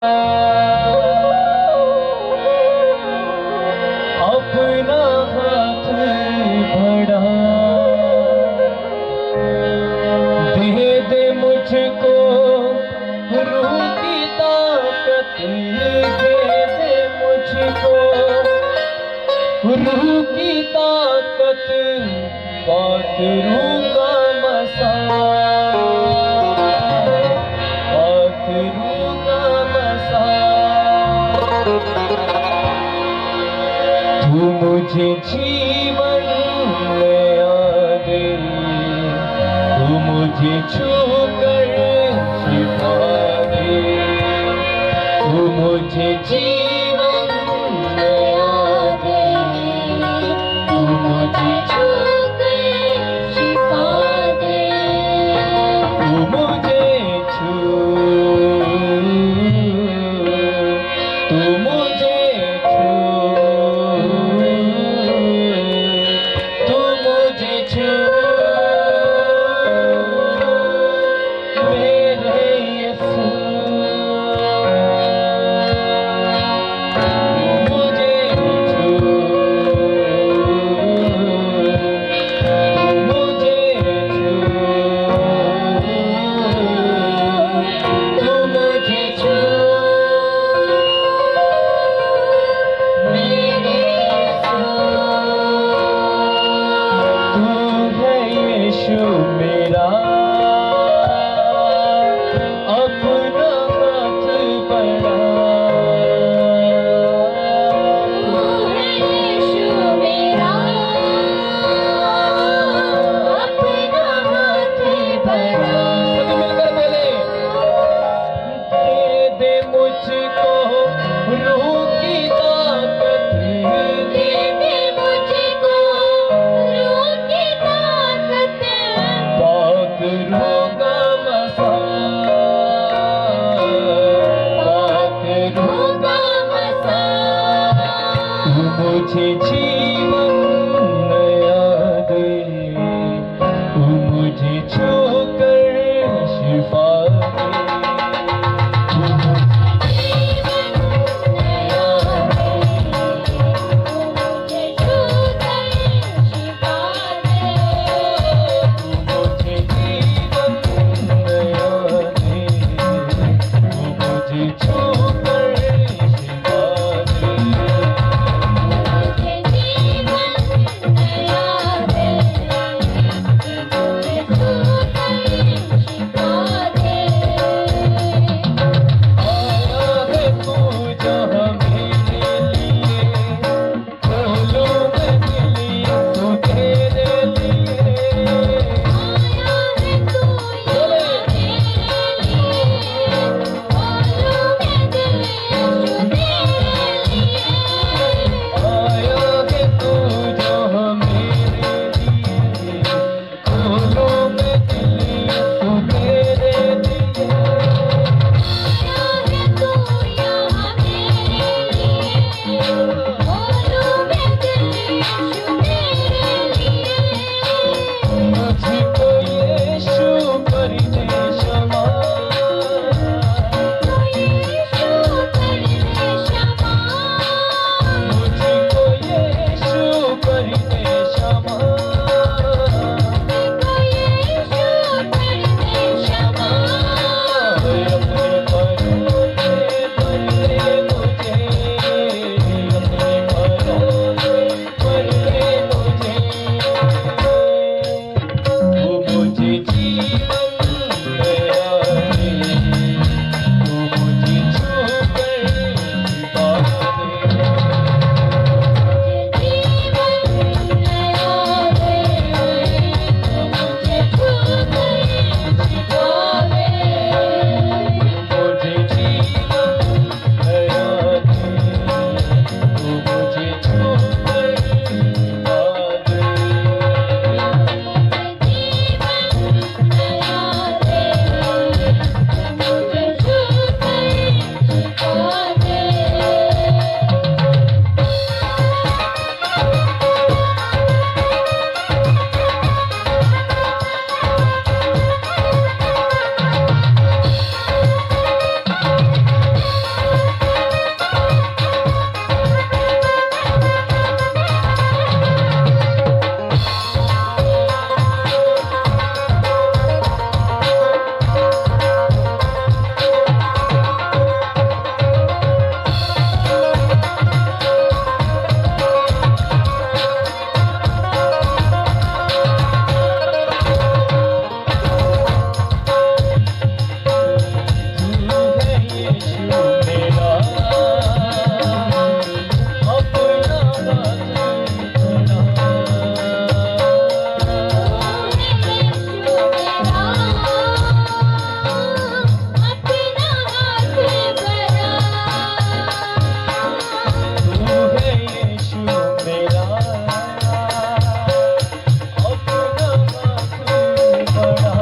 अपना हाथ बढ़ा दे दे मुझको रूह की ताकत, दे दे मुझको रूह की ताकत, बात रूह का मसा, बात रूह का मसा। तू मुझे जीवन नया दे, तू मुझे छूकर शिफा दे, तू मुझे जीवन नया दे, तू मुझे छूकर शिफा दे, तू मुझे छू, तू मुझे मेरा अपना हाथ बढ़ा, तू है यीशु मेरा अपना हाथ बढ़ा। सभी मिलकर बोले, दे दे मुझको रूह की ताकत, दे दे मुझको रूह की ताकत, बात रूह का मसा, बात रूह का मसा। तू मुझे जीवन नया दे, तू मुझे छूकर शिफा दे, तू मुझे जीवन नया दे, तू मुझे छूकर शिफा दे, तू मुझे जीवन नया दे, तू मुझे छूकर शिफा दे, तू मुझे जीवन मेरा अपना तू है यीशु मेरा अपना हाथ बड़ा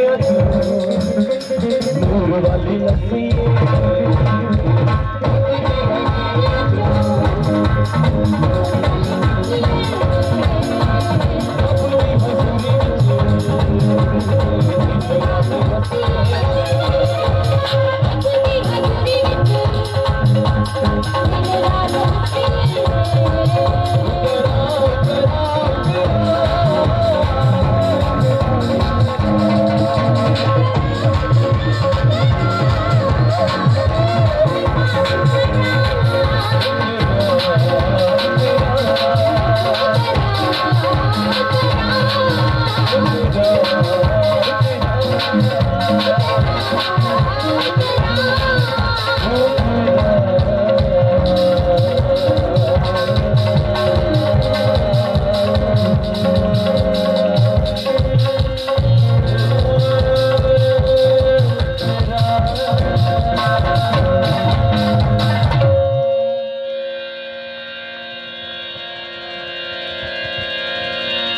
गया तू नूर वाली लस्सी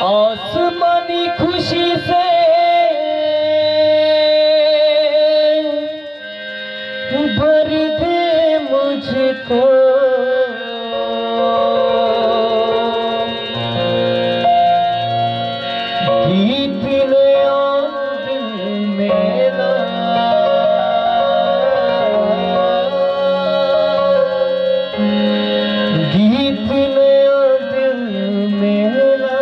आसमानी खुशी से भर दे मुझको गीत नया दिल मेरा गीत नया दिल मेरा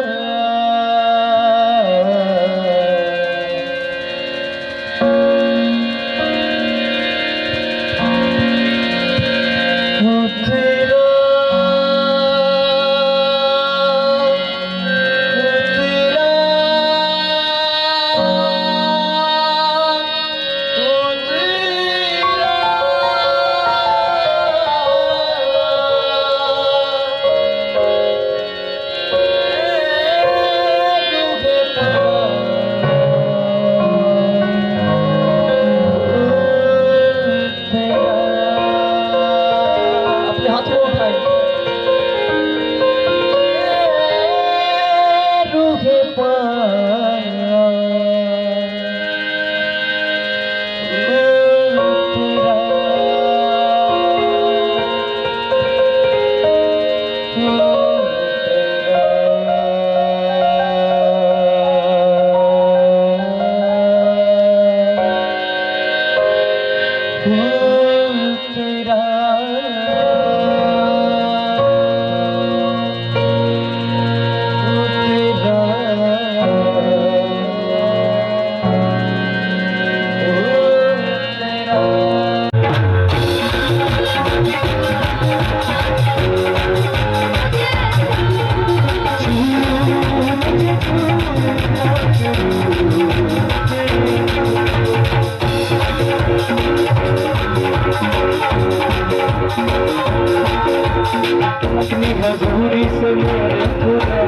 अपनी हजूरी से मेरे खुदा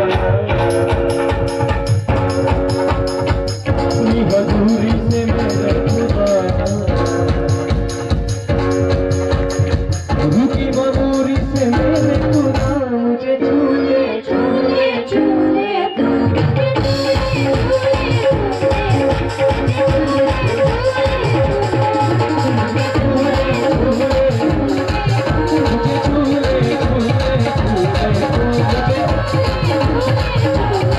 अपनी हजूरी से मेरे खुदा गुरु की मजूरी से मेरे खुदा मुझे झूले झूले झूले Thank you.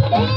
Thank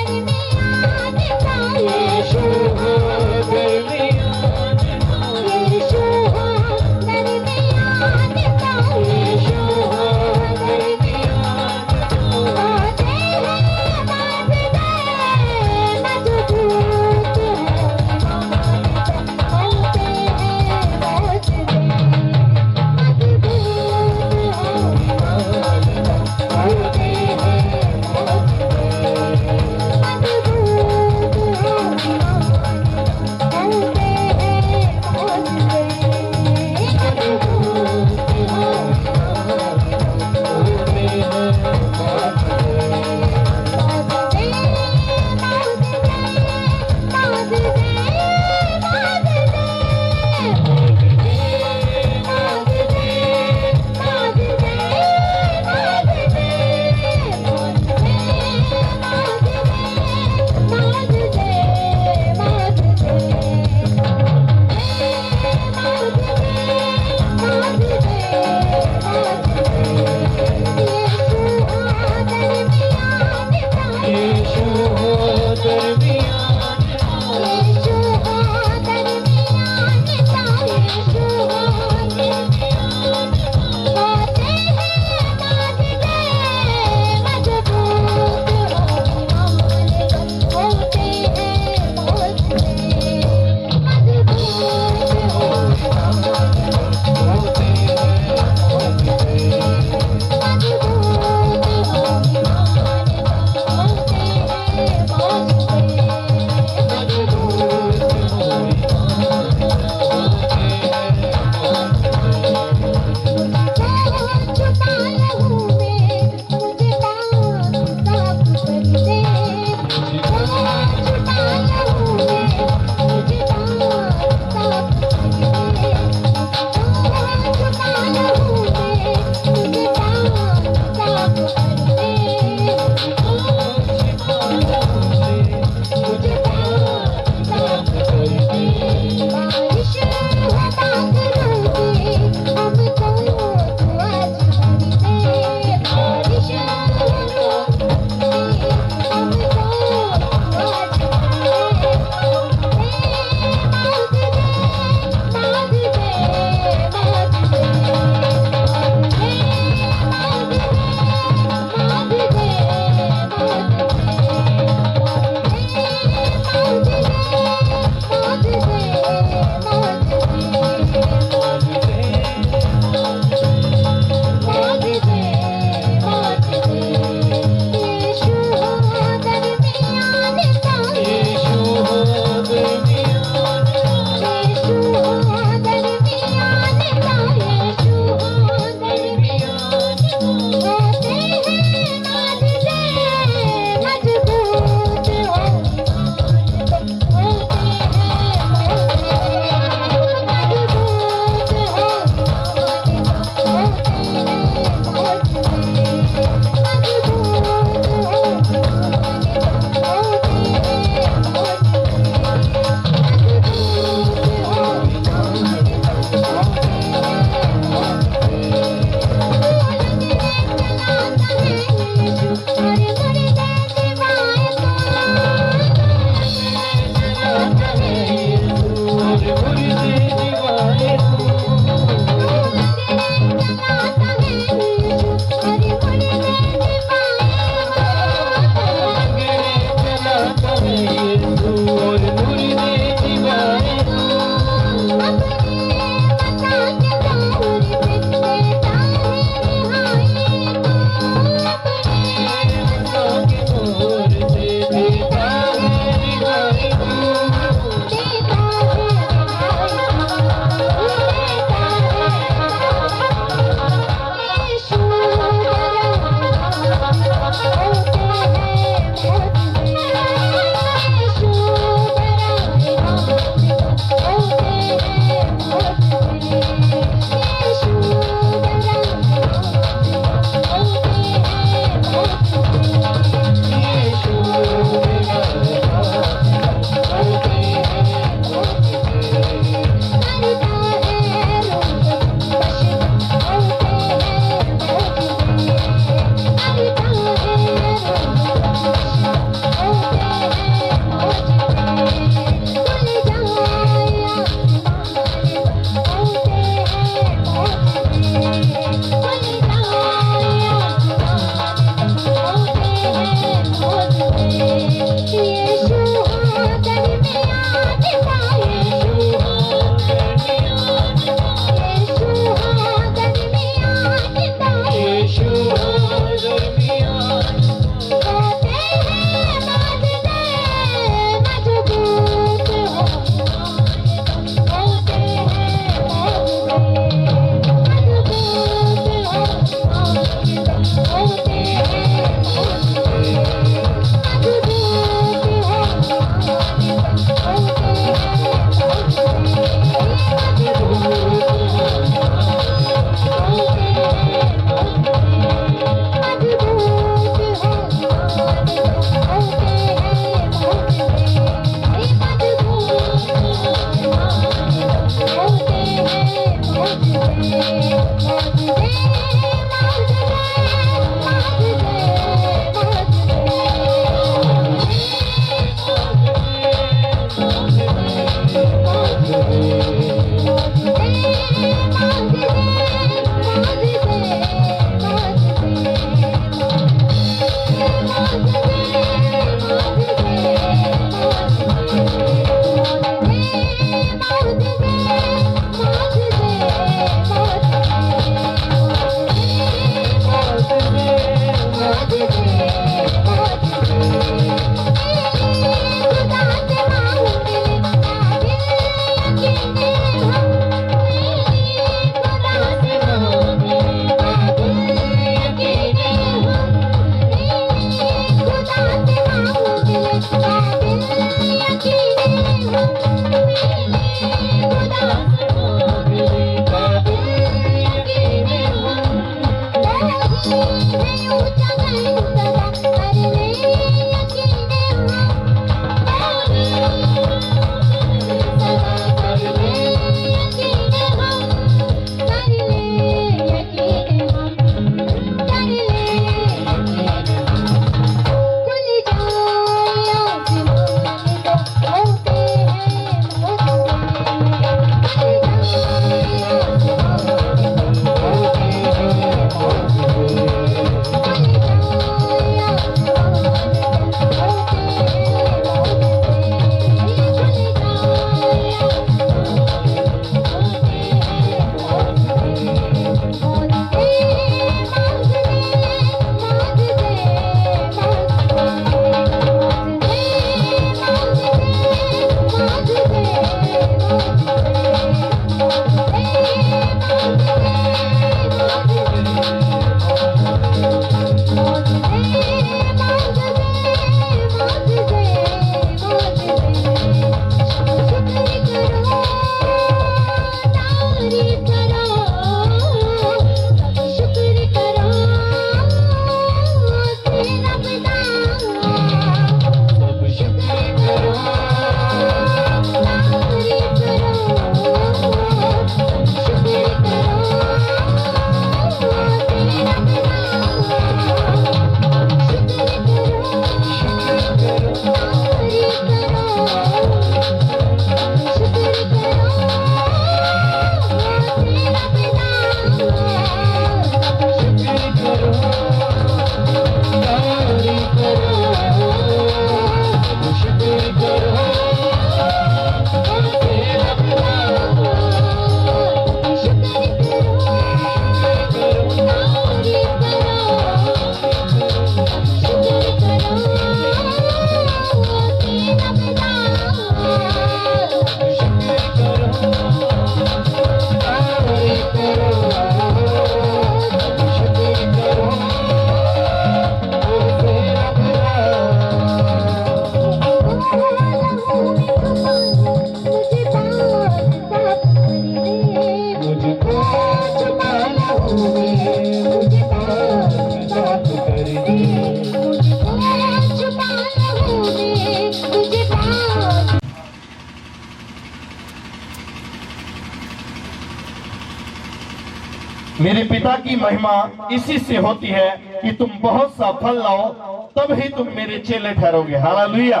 मेरे पिता की महिमा इसी से होती है कि तुम बहुत सा फल लाओ, तब ही तुम मेरे चेले ठहरोगे। हालेलुया।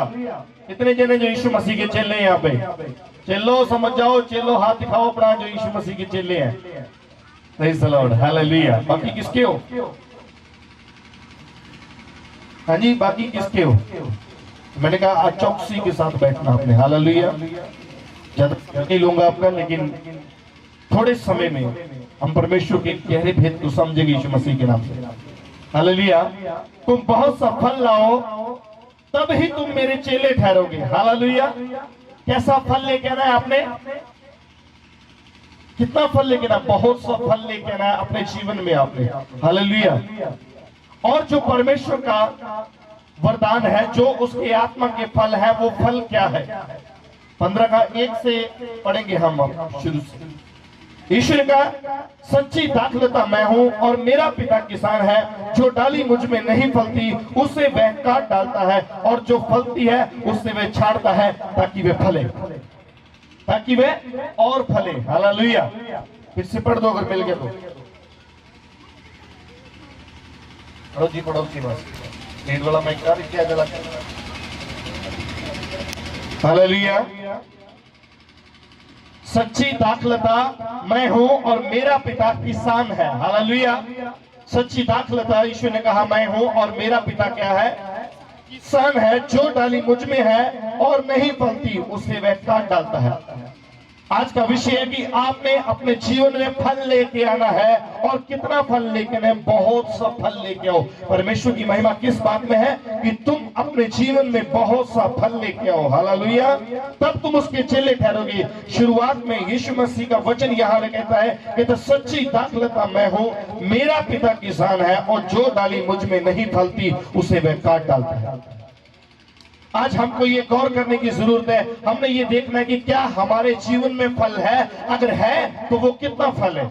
इतने जने जो यीशु मसीह के चेले हैं यहाँ पे, चेलो समझ जाओ, चेलो हाथ दिखाओ अपना जो यीशु मसीह के चेले हैं। Praise the Lord. हालेलुया। बाकी किसके हो? हाँ जी, बाकी किसके हो? मैंने कहा चौकसी के साथ बैठना आपने। हालेलुया। ज्यादा नहीं लूंगा आपका, लेकिन थोड़े समय में हम परमेश्वर के गहरे भेद को समझेंगे यीशु मसीह के नाम से। हालेलुया। तुम बहुत सा फल लाओ, तब ही तुम मेरे चेले ठहरोगे। हालेलुया। कैसा फल लेके आना है आपने? कितना फल लेके आना? बहुत सा फल लेके आना है अपने जीवन में आपने। हालेलुया। और जो परमेश्वर का वरदान है, जो उसके आत्मा के फल है, वो फल क्या है? 15 का 1 से पढ़ेंगे हम अब शुरू से। यीशु ने कहा, सच्ची दाखलता मैं हूं और मेरा पिता किसान है। जो डाली मुझ में नहीं फलती उसे वह काट डालता है, और जो फलती है उससे वह छाड़ता है, ताकि वे फले, ताकि वे और फले। हालेलुया। फिर से पढ़ दो अगर मिल गया तो। पढ़ो जी, पढ़ो जी बस। नींद वाला मैं क्या जला। हालेलुया। सच्ची दाखलता मैं हूं और मेरा पिता किसान है। हालेलुया। सच्ची दाखलता, यीशु ने कहा मैं हूं और मेरा पिता क्या है? किसान है। जो डाली मुझ में है और नहीं फलती उसे वह काट डालता है। आज का विषय है कि आपने अपने जीवन में फल लेके आना है, और कितना फल लेके आना है? बहुत सा फल लेके आओ। परमेश्वर की महिमा किस बात में है? कि तुम अपने जीवन में बहुत सा फल लेके आओ। हालेलुया। तब तुम उसके चेले ठहरोगे। शुरुआत में यीशु मसीह का वचन यहाँ कहता है कि तो सच्ची दाखलता मैं हूं, मेरा पिता किसान है, और जो डाली मुझ में नहीं फलती उसे वह काट डालता है। आज हमको ये गौर करने की जरूरत है। हमने ये देखना है कि क्या हमारे जीवन में फल है? अगर है तो वो कितना फल है?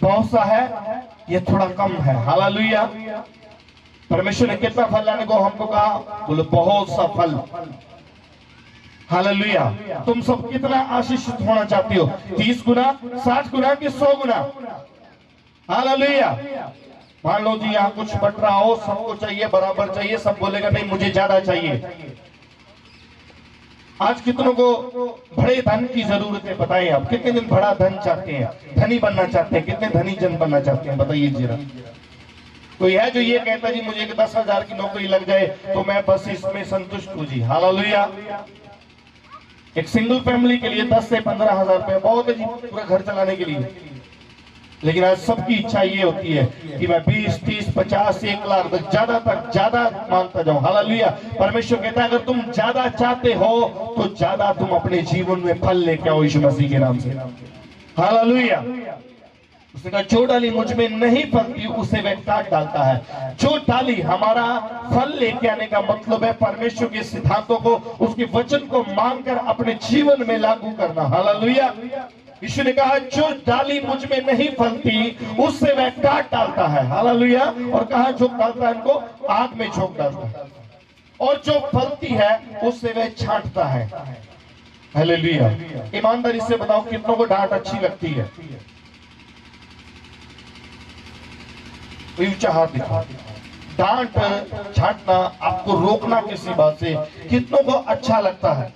बहुत सा है या थोड़ा कम है? हालेलुया। परमेश्वर ने कितना फल लाने को हमको कहा? बोलो बहुत सा फल। हालेलुया। तुम सब कितना आशीषित होना चाहती हो? 30 गुना, 60 गुना कि 100 गुना? हालेलुया। मान लो जी यहाँ कुछ बट रहा हो, सबको चाहिए, बराबर चाहिए, सब बोलेगा नहीं मुझे ज्यादा चाहिए। आज कितनों को बड़े धन की जरूरत है? बताइए आप, कितने दिन बड़ा धन चाहते हैं, धनी बनना चाहते हैं? कितने धनी जन बनना चाहते हैं? बताइए जरा। कोई है जो ये कहता है जी मुझे 10,000 की नौकरी लग जाए तो मैं बस इसमें संतुष्ट हूं जी? हालेलुया। एक सिंगल फैमिली के लिए 10 से 15,000 रुपए बहुत है जी, पूरा घर चलाने के लिए। लेकिन आज सबकी इच्छा ये होती है कि मैं 20, 30, 50, 1 लाख तक ज्यादा मांगता जाऊं। हालेलुया। परमेश्वर कहता है अगर तुम ज्यादा चाहते हो तो ज्यादा तुम अपने जीवन में फल लेके आओ यीशु मसीह के नाम से। हालेलुया। उसने कहा जो डाली मुझ में नहीं फलती उसे वह काट डालता है। जो डाली, हमारा फल लेके आने का मतलब है परमेश्वर के सिद्धांतों को, उसके वचन को मानकर अपने जीवन में लागू करना। हालेलुया। यीशु ने कहा जो डाली मुझ में नहीं फलती उससे वह काट डालता है। हालेलुया। और कहा जो डालता है इनको आग में झोंक डालता है, और जो फलती है उससे वह छांटता है। हालेलुया। ईमानदारी से बताओ कितनों को डांट अच्छी लगती है? ऊंचा हाथ दिखाओ। डांट छांटना, आपको रोकना किसी बात से, कितनों को अच्छा लगता है?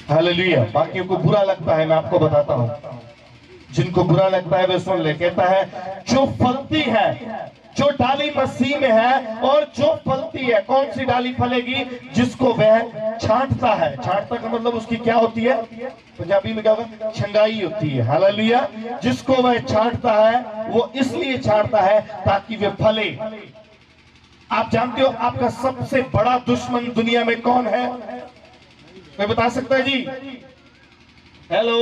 हालेलुया। बाकियों को बुरा लगता है, मैं आपको बताता हूं। जिनको बुरा लगता है वे सुन ले। कहता है जो फलती है, जो डाली मसीह में है, और जो फलती है, कौन सी डाली फलेगी? जिसको वह छांटता है। छांटता का मतलब उसकी क्या होती है? पंजाबी में क्या होगा? छंगाई होती है। हालेलुया। जिसको वह छांटता है वो इसलिए छांटता है ताकि वे फले। आप जानते हो आपका सबसे बड़ा दुश्मन दुनिया में कौन है? कोई बता सकता है जी? हेलो।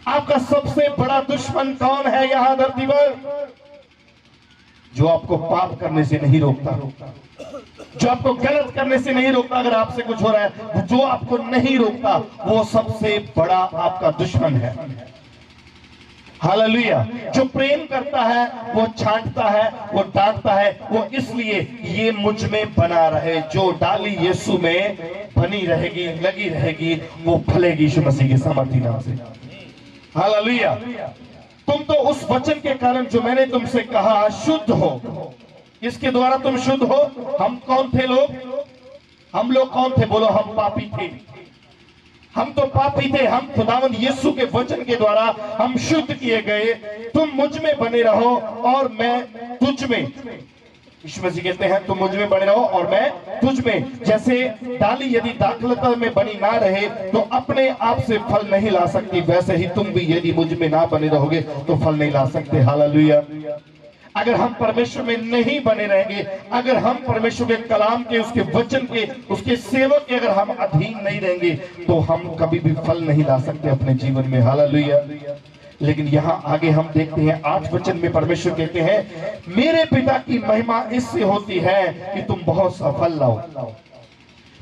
आपका सबसे बड़ा दुश्मन कौन है यहां धरती पर? जो आपको पाप करने से नहीं रोकता, जो आपको गलत करने से नहीं रोकता। अगर आपसे कुछ हो रहा है, जो आपको नहीं रोकता वो सबसे बड़ा आपका दुश्मन है। हालेलुया। जो प्रेम करता है वो छांटता है, वो डांटता है, वो इसलिए ये मुझ में बना रहे। जो डाली यीशु में बनी रहेगी, लगी रहेगी, वो फलेगी यीशु मसीह के सामर्थी नाम से। हालेलुया। तुम तो उस वचन के कारण जो मैंने तुमसे कहा शुद्ध हो। इसके द्वारा तुम शुद्ध हो। हम कौन थे लोग? हम लोग कौन थे? बोलो, हम पापी थे। हम तो पापी थे। हम खुदावंद यीशु के वचन के द्वारा हम शुद्ध किए गए। तुम मुझ में बने रहो और मैं तुझ में। यीशु मसीह कहते हैं तुम मुझ में बने रहो और मैं तुझ में। जैसे डाली यदि दाखलता में बनी ना रहे तो अपने आप से फल नहीं ला सकती, वैसे ही तुम भी यदि मुझ में ना बने रहोगे तो फल नहीं ला सकते। हालेलुया। अगर हम परमेश्वर में नहीं बने रहेंगे, अगर हम परमेश्वर के कलाम के, उसके वचन के, उसके सेवक के अगर हम अधीन नहीं रहेंगे तो हम कभी भी फल नहीं ला सकते अपने जीवन में। हालेलुया। लेकिन यहाँ आगे हम देखते हैं 8 वचन में परमेश्वर कहते हैं मेरे पिता की महिमा इससे होती है कि तुम बहुत सा फल लाओ।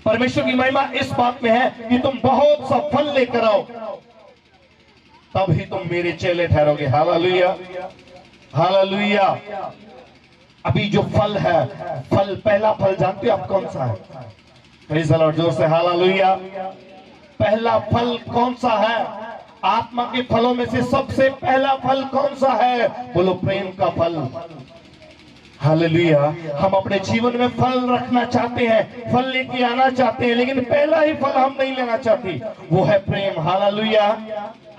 परमेश्वर की महिमा इस बात में है कि तुम बहुत सा फल लेकर आओ, तभी तुम मेरे चेले ठहरोगे। हालेलुया। हालेलुया। अभी जो फल है, फल, पहला फल जानते हो आप कौन सा है? प्रेज़ द लॉर्ड, जोर से हालेलुया। पहला फल कौन सा है? आत्मा के फलों में से सबसे पहला फल कौन सा है? बोलो, प्रेम का फल। हालेलुया। हम अपने जीवन में फल रखना चाहते हैं, फल लेके आना चाहते हैं, लेकिन पहला ही फल हम नहीं लेना चाहते, वो है प्रेम। हालेलुया।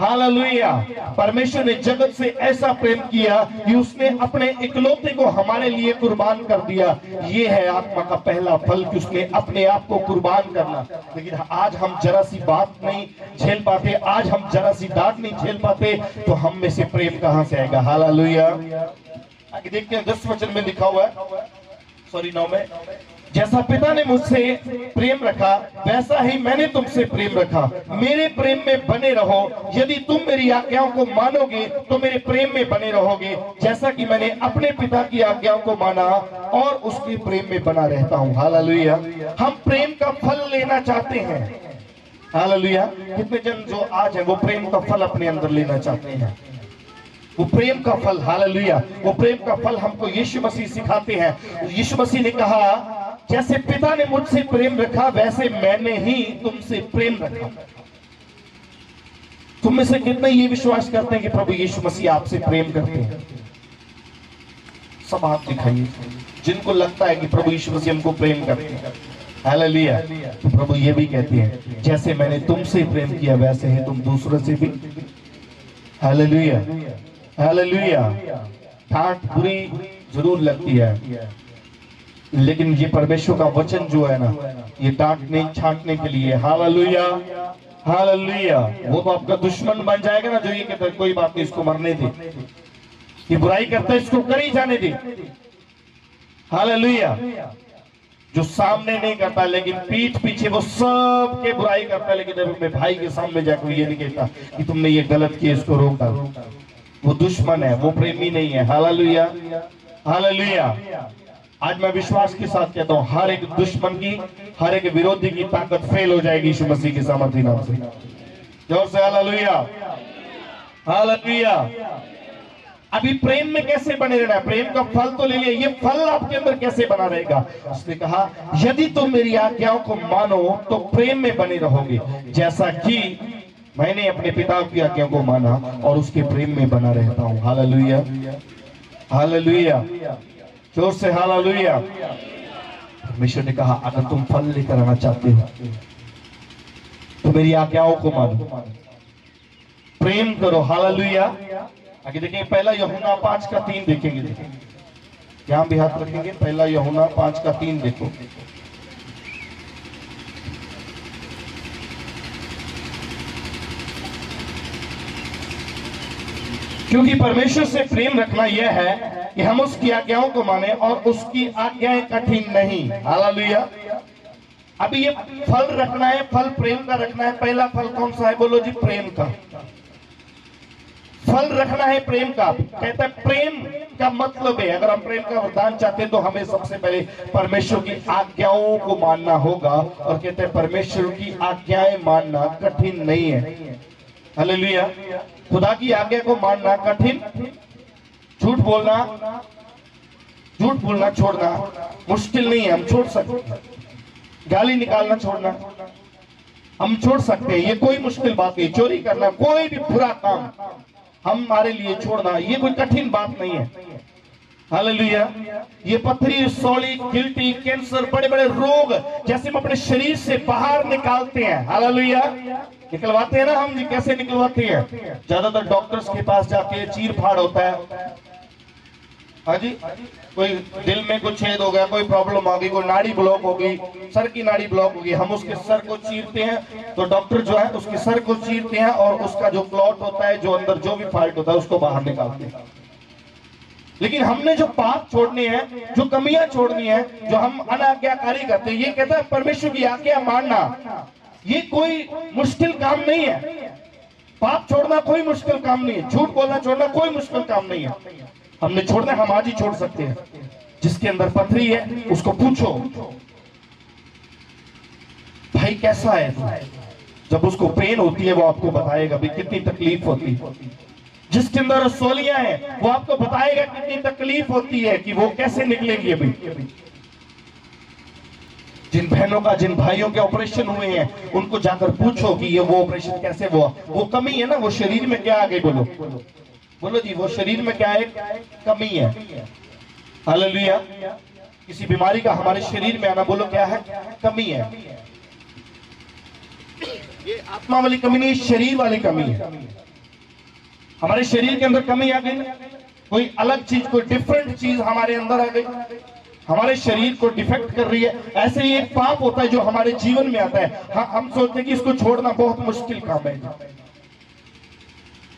हालेलुया। परमेश्वर ने जगत से ऐसा प्रेम किया कि उसने अपने इकलौते को हमारे लिए कुर्बान कर दिया। ये है आत्मा का पहला फल कि उसने अपने आप को कुर्बान करना। लेकिन आज हम जरा सी बात नहीं झेल पाते, आज हम जरा सी डांट नहीं झेल पाते, तो हम में से प्रेम कहां से आएगा? हालेलुया। आगे देखते हैं 10 वचन में लिखा हुआ है, 9 में, जैसा पिता ने मुझसे प्रेम रखा वैसा ही मैंने तुमसे प्रेम रखा। मेरे प्रेम में बने रहो। यदि तुम मेरी आज्ञाओं को मानोगे तो मेरे प्रेम में बने रहोगे, जैसा कि मैंने अपने पिता की आज्ञाओं को माना और उसके प्रेम में बना रहता हूँ। हालेलुया। हम प्रेम का फल लेना चाहते हैं। हालेलुया। कितने जन जो आज है वो प्रेम का फल अपने अंदर लेना चाहते हैं? वो प्रेम का फल। हालेलुया। वो प्रेम का फल हमको यीशु मसीह सिखाते हैं। यीशु मसीह ने कहा जैसे पिता ने मुझसे प्रेम रखा वैसे मैंने ही तुमसे प्रेम रखा। तुम में से कितने ये विश्वास करते हैं कि प्रभु यीशु मसीह आपसे प्रेम करते हैं? सब हाथ दिखाइए जिनको लगता है कि प्रभु यीशु मसीह हमको प्रेम करते हैं। हालेलुया। तो प्रभु ये भी कहते हैं जैसे मैंने तुमसे प्रेम किया वैसे ही तुम दूसरों से भी। हालेलुया। हालेलुया। डांट बुरी जरूर लगती है, लेकिन ये परमेश्वर का वचन जो है ना, ये डांटने छांटने के लिए। हालेलुया। हालेलुया। वो तो आपका दुश्मन बन जाएगा ना जो ये कहता है कोई बात नहीं, इसको मरने दे, ये बुराई करता है इसको कर ही जाने दे। हालेलुया। जो सामने नहीं करता लेकिन पीठ पीछे वो सब के बुराई करता है, लेकिन अपने भाई के सामने जाकर ये नहीं कहता कि तुमने ये गलत किया, इसको रोका। वो दुश्मन है, वो प्रेमी नहीं है। हालेलुया। हालेलुया। आज मैं विश्वास के साथ कहता हूं हर एक दुश्मन की, हर एक विरोधी की ताकत फेल हो जाएगी यीशु मसीह के सामर्थी नाम से। जोर से हालेलुया। हालेलुया। अभी प्रेम में कैसे बने रहना है? प्रेम का फल तो ले लिया, ये फल आपके अंदर कैसे बना रहेगा? उसने कहा यदि तुम मेरी आज्ञाओं को मानो तो प्रेम में बने रहोगे, जैसा कि मैंने अपने पिता की आज्ञाओं को माना और उसके प्रेम में बना रहता हूं। हालेलुया। हालेलुया। जोर से हालेलुया। परमेश्वर ने कहा अगर तुम फल लेकर आना चाहते हो तो मेरी आज्ञाओं को मानो, प्रेम करो। हालेलुया। आगे देखेंगे पहला यूहन्ना 5:3 देखेंगे। यहां भी हाथ रखेंगे। पहला यूहन्ना 5:3 देखो। क्योंकि परमेश्वर से प्रेम रखना यह है कि हम उसकी आज्ञाओं को माने और उसकी आज्ञाएं कठिन नहीं। हालेलुया। अभी ये फल रखना है, फल प्रेम का रखना है। पहला फल कौन सा है? बोलो जी, प्रेम का फल रखना है। प्रेम का कहता है, प्रेम का मतलब है अगर हम प्रेम का वरदान चाहते हैं तो हमें सबसे पहले परमेश्वर की आज्ञाओं को मानना होगा। और कहते हैं परमेश्वर की आज्ञाएं मानना कठिन नहीं है। हालेलुया। खुदा की आज्ञा को मानना कठिन, झूठ बोलना छोड़ना मुश्किल नहीं है, हम छोड़ सकते हैं। गाली निकालना छोड़ना हम छोड़ सकते हैं, ये कोई मुश्किल बात नहीं। चोरी करना, कोई भी बुरा काम हमारे लिए छोड़ना, ये कोई कठिन बात नहीं है। हालेलुया। ये पथरी, सौली, गिल्टी, कैंसर, बड़े बड़े रोग जैसे हम अपने शरीर से बाहर निकालते हैं। हालेलुया। निकलवाते हैं ना हम जी, कैसे निकलवाते हैं? ज्यादातर डॉक्टर्स के पास जाके चीर फाड़ होता है। हाँ जी, कोई दिल में कुछ छेद हो गया, कोई प्रॉब्लम आ गई, कोई नाड़ी ब्लॉक हो गई, सर की नाड़ी ब्लॉक हो गई, हम उसके सर को चीरते हैं तो डॉक्टर जो है उसके सर को चीरते हैं और उसका जो क्लॉट होता है, जो अंदर जो भी फॉल्ट होता है उसको बाहर निकालते हैं। लेकिन हमने जो पाप छोड़ने हैं, जो कमियां छोड़नी है, जो हम अनाज्ञाकारी करते हैं, ये कहता है परमेश्वर की आज्ञा मानना ये कोई मुश्किल काम नहीं है। पाप छोड़ना कोई मुश्किल काम नहीं है, झूठ बोलना छोड़ना कोई मुश्किल काम नहीं है। हमने छोड़ना, हम आज ही छोड़ सकते हैं। जिसके अंदर पथरी है उसको पूछो, भाई कैसा है तू? जब उसको पेन होती है वो आपको बताएगा भाई कितनी तकलीफ होती है। जिसके अंदर रसोलियां हैं वो आपको बताएगा कितनी तकलीफ होती है कि वो कैसे निकलेंगी। अभी जिन बहनों का, जिन भाइयों के ऑपरेशन हुए हैं उनको जाकर पूछो कि ये वो ऑपरेशन कैसे हुआ। वो कमी है ना, वो शरीर में क्या आ गई? बोलो जी, वो शरीर में क्या है? कमी है। हालेलुया। किसी बीमारी का हमारे शरीर में आना, बोलो क्या है? कमी है। ये आत्मा वाली कमी नहीं, शरीर वाली कमी है। हमारे शरीर के अंदर कमी आ गई, कोई अलग चीज, कोई डिफरेंट चीज हमारे अंदर आ गई, हमारे शरीर को डिफेक्ट कर रही है। ऐसे ही एक पाप होता है जो हमारे जीवन में आता है। हाँ, हम सोचते हैं कि इसको छोड़ना बहुत मुश्किल काम है।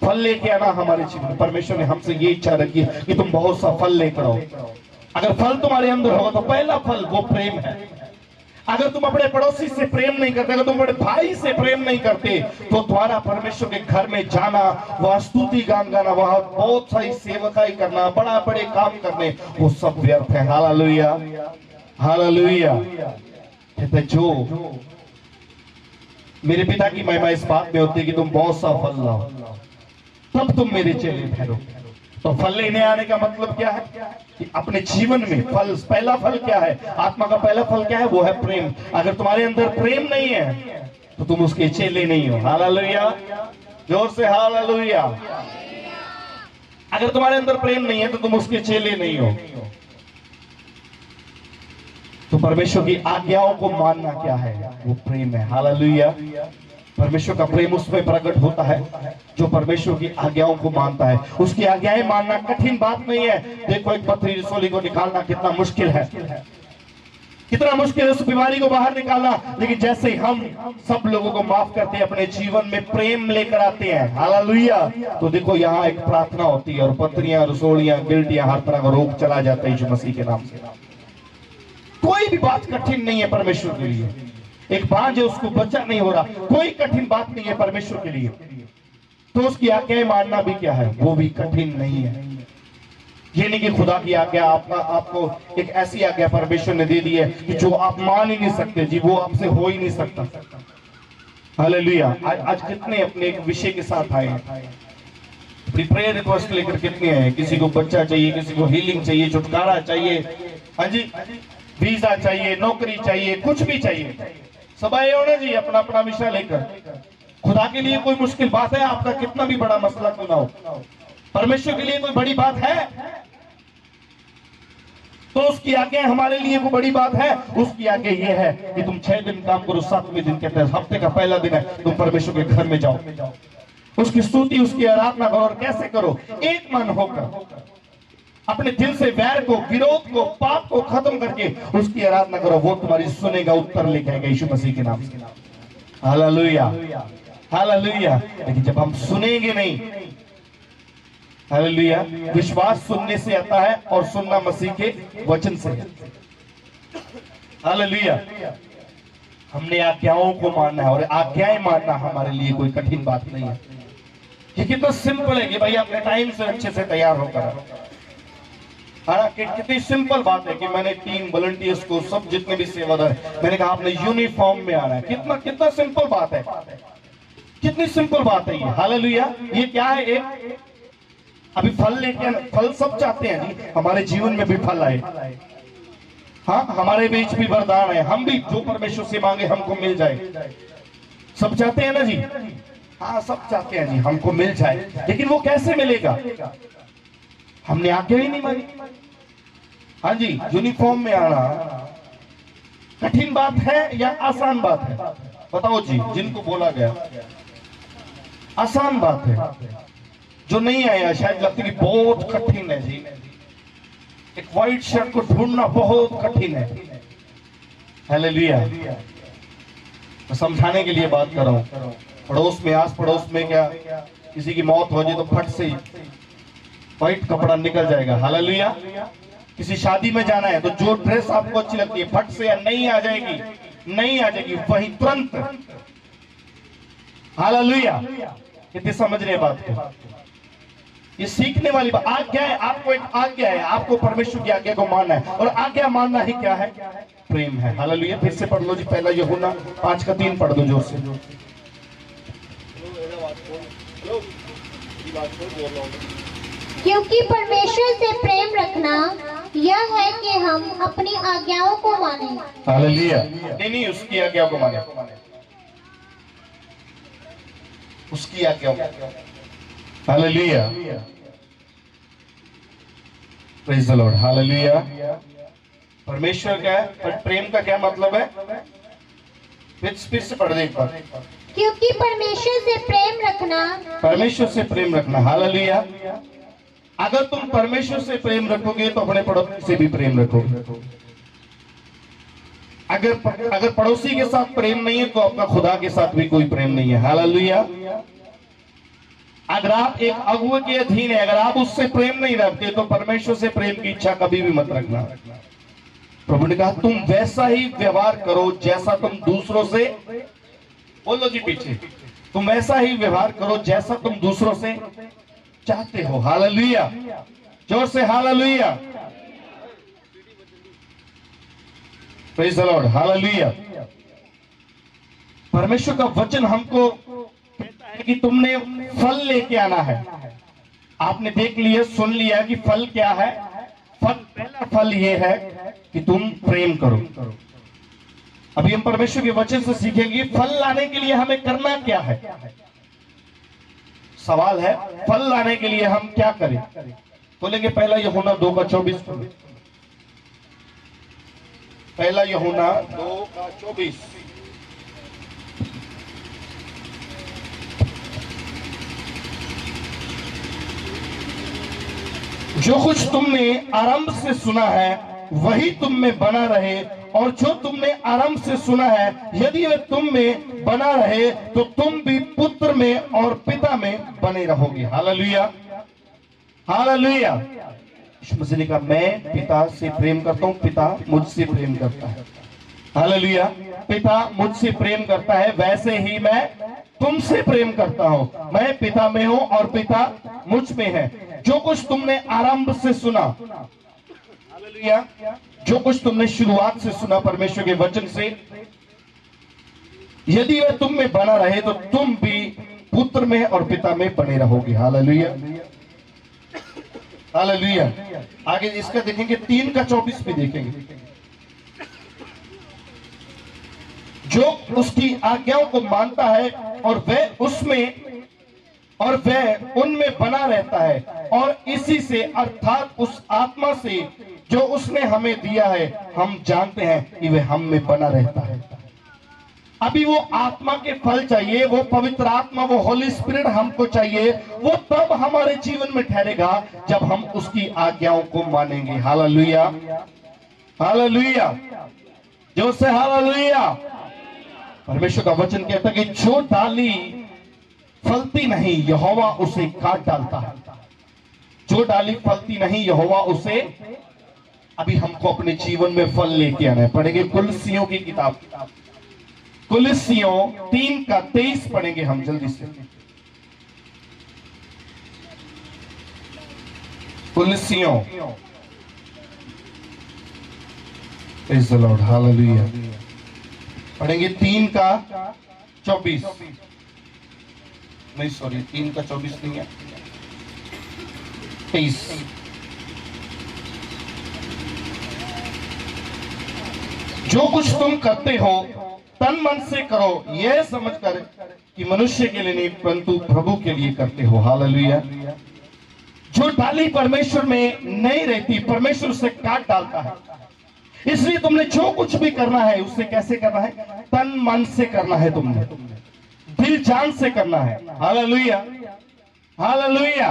फल लेके आना हमारे जीवन, परमेश्वर ने हमसे ये इच्छा रखी है कि तुम बहुत सा फल लेकर आओ। अगर फल तुम्हारे अंदर होगा तो पहला फल वो प्रेम है। अगर तुम अपने पड़ोसी से प्रेम नहीं करते, अगर तुम अपने भाई से प्रेम नहीं करते, तो तुम्हारा परमेश्वर के घर में जाना, वहां स्तुति गान गाना, वहां बहुत सारी सेवकाई करना, बड़ा बड़े काम करने, वो सब व्यर्थ है। Hallelujah, hallelujah. कहते जो मेरे पिता की महिमा इस बात में होती है कि तुम बहुत सा फल लाओ, तब तुम मेरे चेले ठहरो। तो फल लेने आने का मतलब क्या है? कि अपने जीवन में फल, पहला फल क्या है? आत्मा का पहला फल क्या है? वो है प्रेम। अगर तुम्हारे अंदर प्रेम नहीं है तो तुम उसके चेले नहीं हो। हालेलुया, जोर से हालेलुया। अगर तुम्हारे अंदर प्रेम नहीं है तो तुम उसके चेले नहीं हो। तो परमेश्वर की आज्ञाओं को मानना क्या है? वो प्रेम है। हालेलुया। परमेश्वर का प्रेम उसमें प्रकट होता है जो परमेश्वर की आज्ञाओं को मानता है। उसकी आज्ञाएं मानना कठिन बात नहीं है। देखो, एक पथरी रसोली को निकालना कितना मुश्किल है, कितना मुश्किल है उस बीमारी को बाहर निकालना। लेकिन जैसे हम सब लोगों को माफ करते हैं, अपने जीवन में प्रेम लेकर आते हैं, हालेलुया, तो देखो यहाँ एक प्रार्थना होती है और पथरियां, रसोलियां, गिल्टियां, हर तरह का रोग चला जाता है यीशु मसीह के नाम से। कोई भी बात कठिन नहीं है परमेश्वर के लिए। एक बांझ है, उसको बच्चा नहीं हो रहा, कोई कठिन बात नहीं है परमेश्वर के लिए। तो उसकी आज्ञाएं मानना भी क्या है? वो भी कठिन नहीं है। ये नहीं कि खुदा की आज्ञा आपको एक ऐसी आज्ञा परमेश्वर ने दे दी है कि जो आप मान ही नहीं सकते जी, वो आपसे हो ही नहीं सकता। हालेलुया। आज कितने अपने एक विषय के साथ आए हैं, प्रेयर रिक्वेस्ट लेकर कितने हैं? किसी को बच्चा चाहिए, किसी को हीलिंग चाहिए, छुटकारा चाहिए, हाँ जी, वीजा चाहिए, नौकरी चाहिए, कुछ भी चाहिए। सब आए हो ना जी अपना अपना विषय लेकर। खुदा के लिए कोई मुश्किल बात है? आपका कितना भी बड़ा मसला क्यों ना हो, परमेश्वर के लिए कोई बड़ी बात है? तो उसकी आज्ञा हमारे लिए कोई बड़ी बात है? उसकी आज्ञा ये है कि तुम 6 दिन काम करो, 7वें दिन कहते हैं हफ्ते का पहला दिन है, तुम परमेश्वर के घर में जाओ, उसकी स्तुति, उसकी आराधना करो। और कैसे करो? एक मन होकर, अपने दिल से वैर को, विरोध को, पाप को खत्म करके उसकी आराधना करो। वो तुम्हारी सुनेगा, उत्तर लेके आएगा यीशु मसीह के नाम से। Hallelujah, hallelujah. लेकिन जब हम सुनेंगे नहीं, हालेलुया, विश्वास सुनने से आता है और सुनना मसीह के वचन से। हालेलुया। हमने आज्ञाओं को मानना है और आज्ञाएं मानना हमारे लिए कोई कठिन बात नहीं है। ये कितना सिंपल है कि भाई अपने टाइम से अच्छे से तैयार होकर, कितनी सिंपल बात है कि मैंने टीम वॉलंटियर्स को, सब जितने भी सेवादार, मैंने कहा आपने यूनिफॉर्म में आना है। कितना कितना सिंपल बात है, कितनी सिंपल बात है ये, हालेलुया। ये क्या है, एक अभी फल लेके, फल सब चाहते हैं जी, हमारे जीवन में भी फल आए। हाँ, हमारे बीच भी वरदान है, हम भी जो परमेश्वर से मांगे हमको मिल जाए। सब चाहते हैं ना जी, हाँ सब चाहते हैं जी हमको मिल जाए, लेकिन वो कैसे मिलेगा? हमने आज्ञा ही नहीं मानी। हाँ जी, यूनिफॉर्म में आना कठिन बात है या आसान बात है? बताओ जी, जिनको बोला गया आसान बात है, जो नहीं आया शायद लगता है कि बहुत कठिन है जी। एक व्हाइट शर्ट को ढूंढना बहुत कठिन है। हालेलुया। मैं समझाने के लिए बात कर रहा हूं। पड़ोस में, आस पड़ोस में क्या किसी की मौत हो जाए तो फट से व्हाइट कपड़ा निकल जाएगा। हालेलुया। किसी शादी में जाना है तो जो ड्रेस आपको अच्छी लगती है फट से नहीं आ जाएगी, नहीं आ जाएगी वही तुरंत। हालेलुया। कितने समझ रहे बात को? ये सीखने वाली बात। आज्ञा है, आपको एक आज्ञा है, आपको परमेश्वर की आज्ञा को मानना है, और आज्ञा मानना ही क्या है? प्रेम है। हालेलुया। फिर से पढ़ लो जी, पहला यूहन्ना 5:3 पढ़ दो जोर से। क्योंकि परमेश्वर से प्रेम रखना यह है कि हम अपनी आज्ञाओं को माने। हालेलुया। नहीं, उसकी आज्ञा को माने, उसकी आज्ञा को। Hallelujah. Praise the Lord. Hallelujah. परमेश्वर क्या है, पर प्रेम का क्या मतलब है? फिर से पढ़ दे एक बार। क्योंकि परमेश्वर से प्रेम रखना, परमेश्वर से प्रेम रखना। हालेलुया। अगर तुम परमेश्वर से प्रेम रखोगे तो अपने पड़ोसी से भी प्रेम रखोगे। अगर पड़ोसी के साथ प्रेम नहीं है तो आपका खुदा के साथ भी कोई प्रेम नहीं है। हालेलुया। अगर आप एक अगुवे के अधीन है, अगर आप उससे प्रेम नहीं रखते तो परमेश्वर से प्रेम की इच्छा कभी भी मत रखना। प्रभु ने कहा तुम वैसा ही व्यवहार करो जैसा तुम दूसरों से, बोलो जी पीछे, तुम वैसा ही व्यवहार करो जैसा तुम दूसरों से चाहते हो। हालेलुया। जोर से hallelujah. Praise the Lord. Hallelujah. परमेश्वर का वचन हमको कहता है कि तुमने फल लेके आना है। आपने देख लिया, सुन लिया कि फल क्या है। पहला फल यह है कि तुम प्रेम करो। अभी हम परमेश्वर के वचन से सीखेंगे फल लाने के लिए हमें करना क्या है। सवाल है, फल लाने के लिए हम क्या करें? बोलेंगे पहला यूहन्ना 2:24। पहला यूहन्ना 2:24। जो कुछ तुमने आरंभ से सुना है वही तुम में बना रहे, और जो तुमने आरंभ से सुना है यदि वह तुम में बना रहे तो तुम भी पुत्र में और पिता में बने रहोगे। हालेलुया। हालेलुया। यीशु मसीह ने कहा मैं पिता से प्रेम करता हूं, पिता मुझसे प्रेम करता है। हालेलुया। पिता मुझसे प्रेम करता है वैसे ही मैं तुमसे प्रेम करता हूं। मैं पिता में हूं और पिता मुझ में है। जो कुछ तुमने आरंभ से सुना, हालेलुया, जो कुछ तुमने शुरुआत से सुना परमेश्वर के वचन से, यदि वह तुम में बना रहे तो तुम भी पुत्र में और पिता में बने रहोगे। हालेलुया। हालेलुया। आगे इसका देखेंगे 3:24 भी देखेंगे। जो उसकी आज्ञाओं को मानता है और वह उसमें और वह उनमें बना रहता है, और इसी से अर्थात उस आत्मा से जो उसने हमें दिया है हम जानते हैं कि वह हम में बना रहता है। अभी वो आत्मा के फल चाहिए, वो पवित्र आत्मा, वो होली स्पिरिट हमको चाहिए। वो तब हमारे जीवन में ठहरेगा जब हम उसकी आज्ञाओं को मानेंगे। हालेलुया। हालेलुया। जोर से हालेलुया। परमेश्वर का वचन कहता है कि जो डाली फलती नहीं यहोवा उसे काट डालता है। जो डाली फलती नहीं यहोवा उसे, अभी हमको अपने जीवन में फल लेके आना है। पढ़ेंगे कुलसियों की किताब, कुलसियों 3:23 पढ़ेंगे हम जल्दी से। कुलसियों, प्रेज़ द लॉर्ड। हालेलुया। पढ़ेंगे 3:24। नहीं सॉरी 3 का 24 नहीं है, 23। जो कुछ तुम करते हो तन मन से करो, यह समझकर कि मनुष्य के लिए नहीं परंतु प्रभु के लिए करते हो। हालेलुया। जो डाली परमेश्वर में नहीं रहती, परमेश्वर उसे काट डालता है। इसलिए तुमने जो कुछ भी करना है उससे कैसे करना है? तन मन से करना है, तुमने दिल जान से करना है। Hallelujah, hallelujah.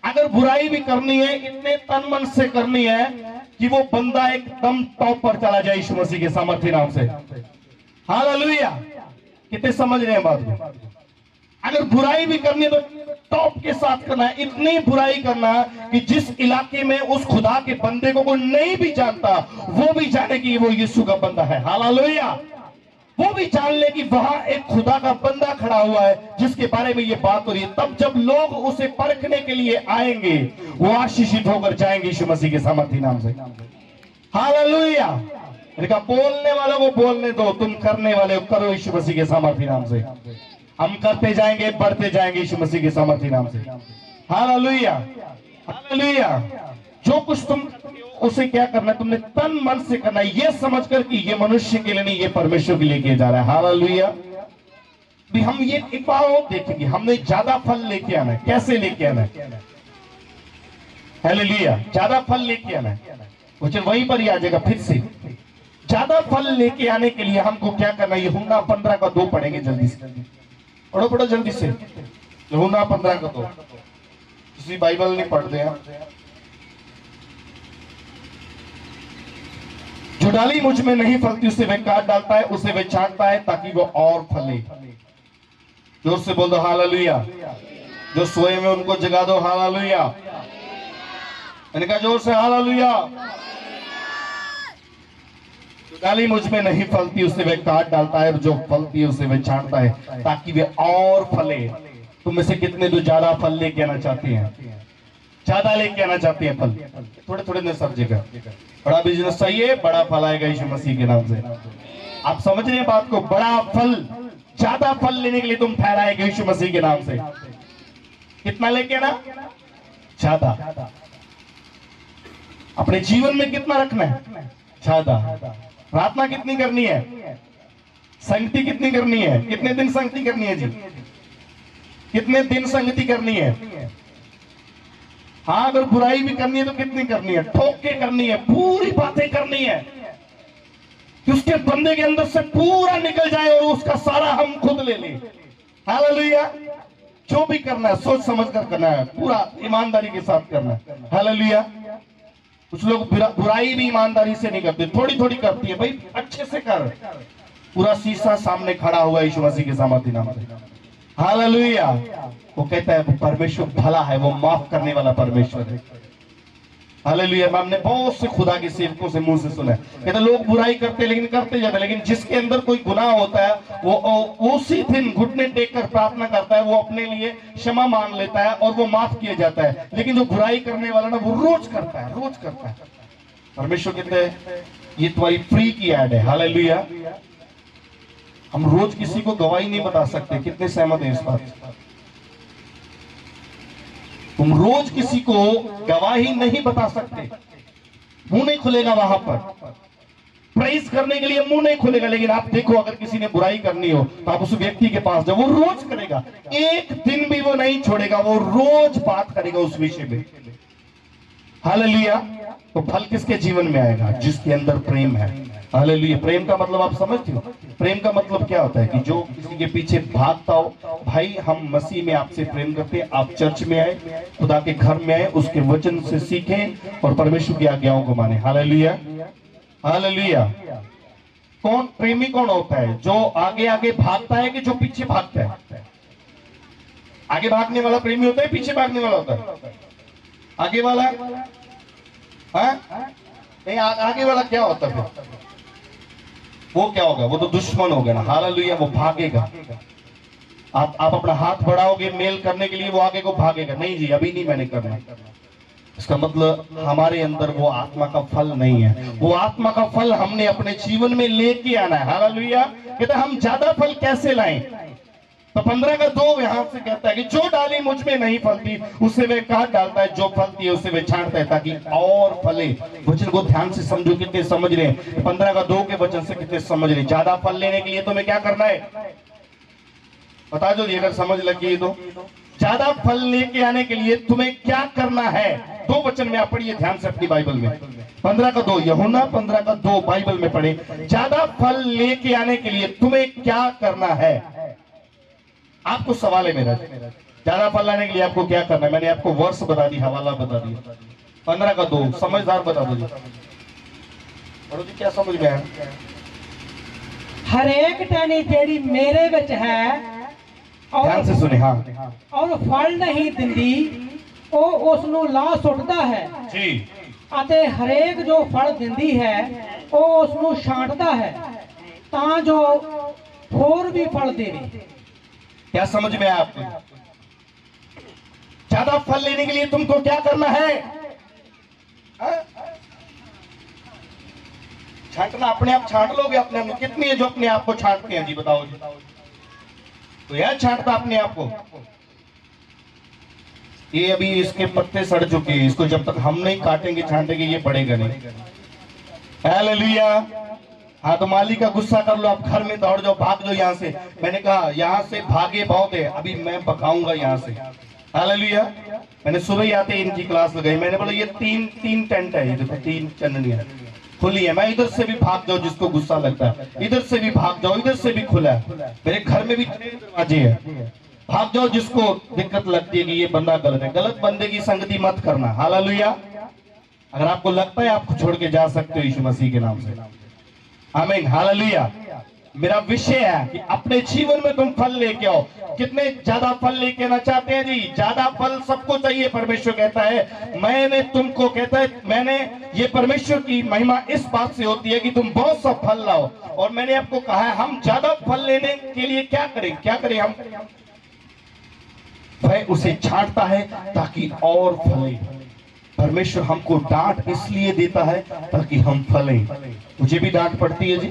अगर बुराई भी करनी है, इतने तन मन से करनी है कि वो बंदा एकदम टॉप पर चला जाए यीशु मसीह के सामर्थ्य नाम से। हालेलुया। कितने समझ रहे हैं बात को? अगर बुराई भी करनी है तो टॉप के साथ करना है, इतनी बुराई करना कि जिस इलाके में उस खुदा के बंदे को कोई नहीं भी जानता वो भी जाने कि वो यीशु का बंदा है। हालेलुया। वो भी जान ले कि वहां एक खुदा का बंदा खड़ा हुआ है जिसके बारे में ये बात हो रही है। तब जब लोग उसे परखने के लिए आएंगे वो आशीषित होकर जाएंगे यीशु मसीह के सामर्थ्य नाम से। हालेलुया। इनका बोलने वालों को बोलने दो, तुम करने वाले करो यीशु मसीह के सामर्थ्य नाम से। हम करते जाएंगे, बढ़ते जाएंगे यीशु मसीह के सामर्थ्य नाम से। Hallelujah, hallelujah. जो कुछ तुम उसे क्या करना है? तुमने तन मन से करना है, ये समझकर कि ये मनुष्य के लिए नहीं, ये परमेश्वर के लिए किया जा रहा है। हालेलुया। भी हम ये एक बार और देखेंगे, हमने ज्यादा फल लेके आना है। कैसे लेके आना है? हालेलुया। ज्यादा फल लेके आना है, मुझे वहीं पर ही आ जाएगा फिर से। ज्यादा फल लेके आने के लिए हमको क्या करना है? यूहन्ना 15 का 2 पढ़ेंगे जल्दी से। पढ़ो पढ़ो जल्दी से, यूहन्ना 15 का 2। किसी बाइबल नहीं पढ़ते हैं। जो डाली मुझ में नहीं फलती उसे वह काट डालता है, उसे वह छांटता है ताकि वो और फले। जोर से बोल दो हालेलुया। जो सोए में उनको जगा दो हालेलुया। इनका जोर से हालेलुया। जो डाली मुझ में नहीं फलती उसे वह काट डालता है और जो फलती है उसे वह छांटता है ताकि वे और फले। तुम में से कितने तो ज्यादा फल लेके आना चाहते हैं? ज्यादा लेके आना चाहते हैं फल? थोड़े थोड़े न सब जगह बड़ा बिजनेस चाहिए, बड़ा फल आएगा यीशु मसीह के नाम से। आप समझ रहे हैं बात को? बड़ा फल, ज्यादा फल लेने के लिए तुम ठहराएगा यीशु मसीह के नाम से। कितना लेके आना? ज्यादा। अपने जीवन में कितना रखना है? ज्यादा। प्रार्थना कितनी करनी है? संगति कितनी करनी है? कितने दिन संगति करनी है जी? कितने दिन संगति करनी है? हाँ, अगर बुराई भी करनी है तो कितनी करनी है? ठोक के करनी है, पूरी बातें करनी है कि उसके बंदे के अंदर से पूरा निकल जाए और उसका सारा हम खुद ले लें। हालेलुया। जो भी करना है सोच समझ कर करना है, पूरा ईमानदारी के साथ करना है। हालेलुया। कुछ लोग बुराई भी ईमानदारी से नहीं करते, थोड़ी थोड़ी करती है। भाई अच्छे से कर। पूरा शीशा सामने खड़ा हुआ यीशु मसीह के सामर्थ्य नाम से। हालेलुया। वो कहता है वो परमेश्वर भला है, वो माफ करने वाला परमेश्वर है। हालेलुया। हमने बहुत से खुदा के सेवकों से मुंह से सुना है, कहते लोग बुराई करते लेकिन करते जाते, लेकिन जिसके अंदर कोई गुनाह होता है वो उसी दिन घुटने टेक कर प्रार्थना करता है, वो अपने लिए क्षमा मांग लेता है और वो माफ किया जाता है। लेकिन जो बुराई करने वाला ना, वो रोज करता है, रोज करता है। परमेश्वर कहते हैं ये तुम्हारी फ्री की ऐड है। हालेलुया। हम रोज किसी को गवाही नहीं बता सकते। कितने सहमत हैं इस बात से? तुम रोज किसी को गवाही नहीं बता सकते, मुंह नहीं खुलेगा वहां पर। प्रेज करने के लिए मुंह नहीं खुलेगा। लेकिन आप देखो, अगर किसी ने बुराई करनी हो तो आप उस व्यक्ति के पास जाओ, वो रोज करेगा, एक दिन भी वो नहीं छोड़ेगा, वो रोज बात करेगा उस विषय में। हालेलुया। तो फल किसके जीवन में आएगा? जिसके अंदर प्रेम है। हालेलुया। प्रेम का मतलब आप समझते हो? प्रेम का मतलब क्या होता है? कि जो किसी के पीछे भागता हो, भाई हम मसीह में आपसे प्रेम करते हैं, आप चर्च में आए, खुदा के घर में आए, उसके वचन से सीखें और परमेश्वर की आज्ञाओं को माने। Hallelujah, hallelujah. कौन प्रेमी कौन होता है? जो आगे आगे भागता है कि जो पीछे भागता है? आगे भागने वाला प्रेमी होता है, पीछे भागने वाला होता है? आगे वाला? हाँ नहीं, आगे वाला क्या होता है? वो क्या होगा? वो तो दुश्मन होगा ना। हालेलुया। वो भागेगा। आप अपना हाथ बढ़ाओगे मेल करने के लिए, वो आगे को भागेगा। नहीं जी, अभी नहीं, मैंने करना। इसका मतलब हमारे अंदर वो आत्मा का फल नहीं है। वो आत्मा का फल हमने अपने जीवन में लेके आना है। हालेलुया। कहते हम ज्यादा फल कैसे लाएं? तो 15 का 2 यहां से कहता है कि जो डाली मुझ में नहीं फलती उसे वे काट डालता है, जो फलती है उसे वे छांटता है ताकि और फले। वचन को ध्यान से समझो, कितने समझ रहे हैं? 15 का 2 के वचन से कितने समझ रहे हैं? ज्यादा फल लेने के लिए तुम्हें क्या करना है बता दो, अगर समझ लगी तो। ज्यादा फल लेके आने के लिए तुम्हें क्या करना है? 2 वचन में आप पढ़िए ध्यान से अपनी बाइबल में। 15 का 2 यूहन्ना 15 का 2 बाइबल में पढ़े। ज्यादा फल लेके आने के लिए तुम्हें क्या करना है? आपको सवाल है मेरा, ज्यादा फल लाने के लिए आपको क्या करना है? मैंने आपको वर्ष बता दी, हवाला बता दिया। 15 का 2 समझदार बता दो जी, पढ़ो जी, क्या समझ में आया? हरेक टहनी जेड़ी मेरे विच है ध्यान से सुने। हाँ, और फल नहीं दिंदी ਉਹ ਉਸ ਨੂੰ ਲਾ ਸੁੱਟਦਾ ਹੈ जी, ਅਤੇ ਹਰੇਕ ਜੋ ਫਲ ਦਿੰਦੀ ਹੈ ਉਹ ਉਸ ਨੂੰ ਛਾਂਟਦਾ ਹੈ ਤਾਂ ਜੋ ਹੋਰ ਵੀ ਫਲ ਦੇਵੇ। क्या समझ में आया आपको? ज्यादा फल लेने के लिए तुमको क्या करना है? हाँ? छांटना, अपने आप छांट लोगे अपने आप। कितनी है जो अपने आप को छांटते हैं जी, बताओ जी। तो यह छांटता अपने आप को। ये अभी इसके पत्ते सड़ चुके हैं, इसको जब तक हम नहीं काटेंगे छांटेंगे ये बढ़ेगा नहीं। हालेलुया। हाँ, तो माली का गुस्सा कर लो, आप घर में दौड़ जाओ, भाग जाओ यहाँ से। मैंने कहा यहाँ से भागे बहुत है, अभी मैं पकाऊंगा यहाँ से। हालेलुया। मैंने सुबह ही आते इनकी क्लास लगाई, मैंने बोला ये तीन टेंट है, ये देखो 3 चंदनियां खुली है। मैं इधर से भी भाग जाओ जिसको गुस्सा लगता है, इधर से भी भाग जाओ, इधर से भी खुला है। मेरे घर में भी 3 दरवाजे हैं, भाग जाओ जिसको दिक्कत लगती है कि ये बंदा गलत है। गलत बंदे की संगति मत करना। हालेलुया। अगर आपको लगता है आपको छोड़ के जा सकते हो यीशु मसीह के नाम से। आमीन। हालेलुया। मेरा विषय है कि अपने जीवन में तुम फल लेके आओ। कितने ज्यादा फल लेके आना चाहते हैं जी? ज्यादा फल सबको चाहिए। परमेश्वर कहता है मैंने तुमको, कहता है मैंने, ये परमेश्वर की महिमा इस बात से होती है कि तुम बहुत सा फल लाओ। और मैंने आपको कहा है हम ज्यादा फल लेने के लिए क्या करें हम? वह उसे छांटता है ताकि और फले। परमेश्वर हमको डांट इसलिए देता है ताकि हम फलें। मुझे भी डांट पड़ती है जी,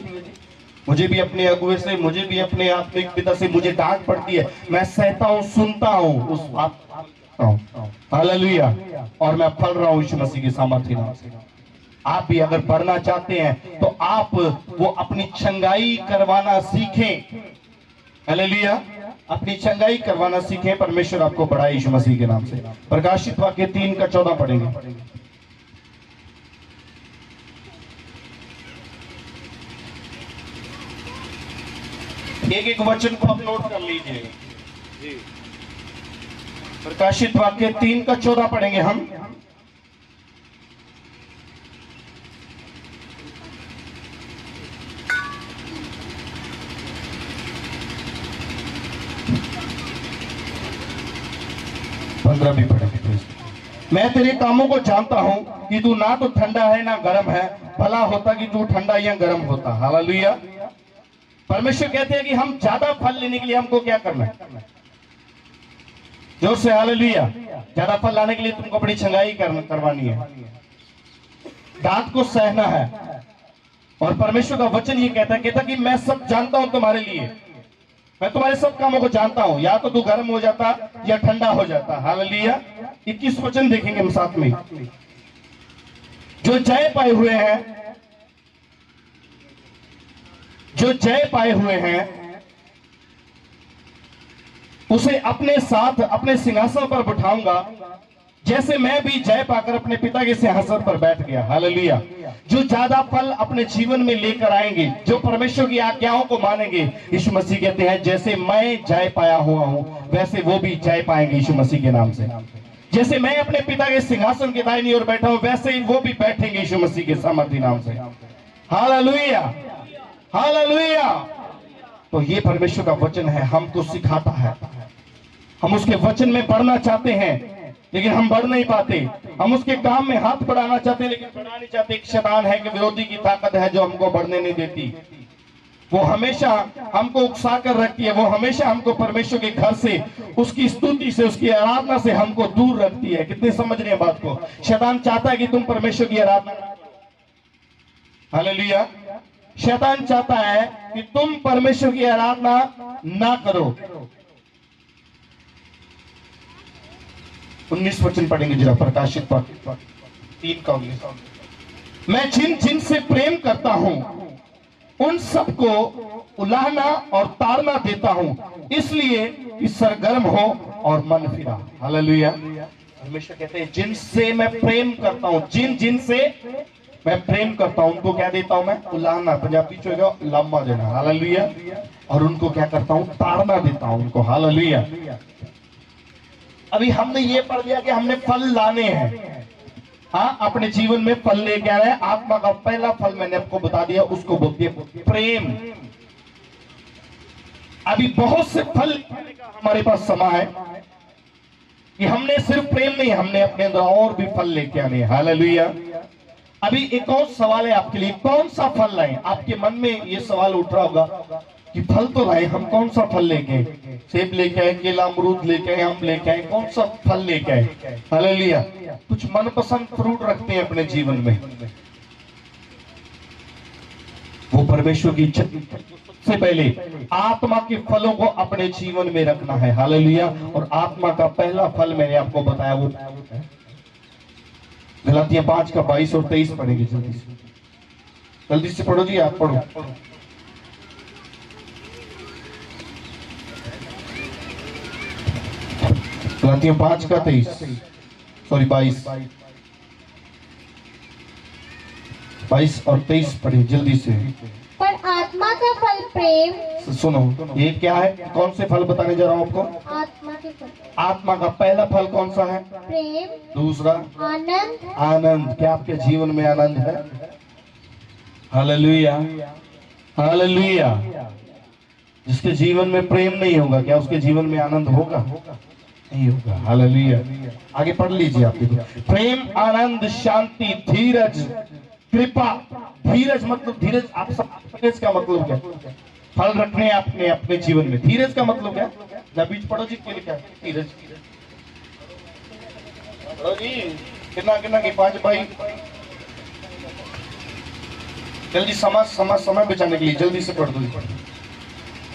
मुझे भी अपने अगुए से, मुझे भी अपने आत्मिक पिता से मुझे डांट पड़ती है। मैं सहता हूँ, सुनता हूँ उस बात। हालेलुया। और मैं फल रहा हूँ यीशु मसीह की सामर्थ्य नाम से। आप भी अगर बढ़ना चाहते हैं तो आप वो अपनी छंगाई करवाना सीखें। हालेलुया। अपनी चंगाई करवाना सीखें। परमेश्वर आपको बढ़ाए यीशु मसीह के नाम से। प्रकाशित वाक्य 3 का 14 पढ़ेंगे। एक वचन को आप नोट कर लीजिए। प्रकाशित वाक्य 3 का 14 पढ़ेंगे हम। भी पढ़ेंगे। मैं तेरे कामों को जानता हूं कि तू ना तो ठंडा है ना गर्म है। भला होता कि तू ठंडा या गर्म होता। हालेलुया। परमेश्वर कहते हैं कि हम ज्यादा फल लेने के लिए हमको क्या करना है? जोर से हालेलुया। ज्यादा फल लाने के लिए तुमको अपनी छंगाई करवानी है, डांट को सहना है। और परमेश्वर का वचन ये कहता है कि मैं सब जानता हूं तुम्हारे लिए, मैं तुम्हारे सब कामों को जानता हूं, या तो तू गर्म हो जाता या ठंडा हो जाता। हालेलुया। 21 वचन देखेंगे हम साथ में। जो जय पाए हुए हैं, जो जय पाए हुए हैं उसे अपने साथ अपने सिंहासन पर बिठाऊंगा, जैसे मैं भी जय पाकर अपने पिता के सिंहासन पर बैठ गया। हालेलुया। जो ज्यादा फल अपने जीवन में लेकर आएंगे, जो परमेश्वर की आज्ञाओं को मानेंगे, यीशु मसीह कहते हैं जैसे मैं जय पाया हुआ हूं वैसे वो भी जय पाएंगे यीशु मसीह के नाम से। जैसे मैं अपने पिता के सिंहासन के दाहिनी ओर बैठा हूं वैसे ही वो भी बैठेंगे यीशु मसीह के सामर्थ्य नाम से। हालेलुया। हालेलुया। तो ये परमेश्वर का वचन है, हमको सिखाता है। हम उसके वचन में बढ़ना चाहते हैं लेकिन हम बढ़ नहीं पाते। हम उसके काम में हाथ बढ़ाना चाहते हैं लेकिन बढ़ा नहीं चाहते। एक शैतान है कि विरोधी की ताकत है जो हमको बढ़ने नहीं देती। वो हमेशा हमको उकसा कर रखती है, वो हमेशा हमको परमेश्वर के घर से, उसकी स्तुति से, उसकी आराधना से हमको दूर रखती है। कितने समझ रहे हैं बात को? शैतान चाहता है कि तुम परमेश्वर की आराधना। हालेलुया। शैतान चाहता है कि तुम परमेश्वर की आराधना ना करो। 19 वचन पढ़ेंगे जरा, प्रकाशित वाक्य 3 का 19। मैं जिन जिन से प्रेम करता हूं उन सबको उलाहना और ताड़ना देता हूं, इसलिए कि सरगर्म हो और मन फिरा। हालेलुया। हमेशा कहते हैं जिनसे मैं प्रेम करता हूं, जिन जिन से मैं प्रेम करता हूं उनको क्या देता हूं मैं? उलाहना, पंजाबी जो है लामा देना। हालेलुया। और उनको क्या करता हूं? ताड़ना देता हूं उनको। हालेलुया। अभी हमने ये पढ़ लिया कि हमने फल लाने हैं। हाँ, अपने जीवन में फल लेके आ रहे हैं। आत्मा का पहला फल मैंने आपको बता दिया, उसको बोलते हैं प्रेम। अभी बहुत से फल हमारे पास समा है कि हमने सिर्फ प्रेम नहीं, हमने अपने अंदर और भी फल लेके आने। हालेलुया। अभी एक और सवाल है आपके लिए, कौन सा फल लाए? आपके मन में ये सवाल उठ रहा होगा कि फल तो लाए, हम कौन सा फल लेके? सेब लेके आए, केला अमरूद लेके आए, आम लेके आए, कौन सा फल लेके आए? हालेलुया। कुछ मनपसंद फ्रूट रखते हैं अपने जीवन में, वो परमेश्वर की इच्छा से पहले आत्मा के फलों को अपने जीवन में रखना है। हालेलुया। और आत्मा का पहला फल मैंने आपको बताया, वो गलातिया 5 का 22 और 23 पढ़ेंगे। जल्दी से पढ़ो जी, आप पढ़ो। गलातिया 5 का 23, सॉरी 22 और 23 पढ़िए जल्दी से। पर आत्मा का फल प्रेम। सुनो, ये क्या है? कौन से फल बताने जा रहा हूं आपको? आत्मा के फल। आत्मा का पहला फल कौन सा है? प्रेम। दूसरा? आनंद। आनंद। क्या आपके जीवन में आनंद है? हालेलुया। हालेलुया। जिसके जीवन में प्रेम नहीं होगा, क्या उसके जीवन में आनंद होगा? नहीं होगा। हालेलुया। आगे पढ़ लीजिए आप। प्रेम, आनंद, शांति, धीरज, कृपा। धीरज मतलब, धीरज आप सब, धीरज का मतलब क्या? फल रखने आपने अपने जीवन में। धीरज का मतलब क्या? जब बीच पढ़ो जी, क्या लिखा है? धीरज। पढ़ो जी, कितना कितना की 5 भाई, जल्दी समय बचाने के लिए जल्दी से पढ़ दो।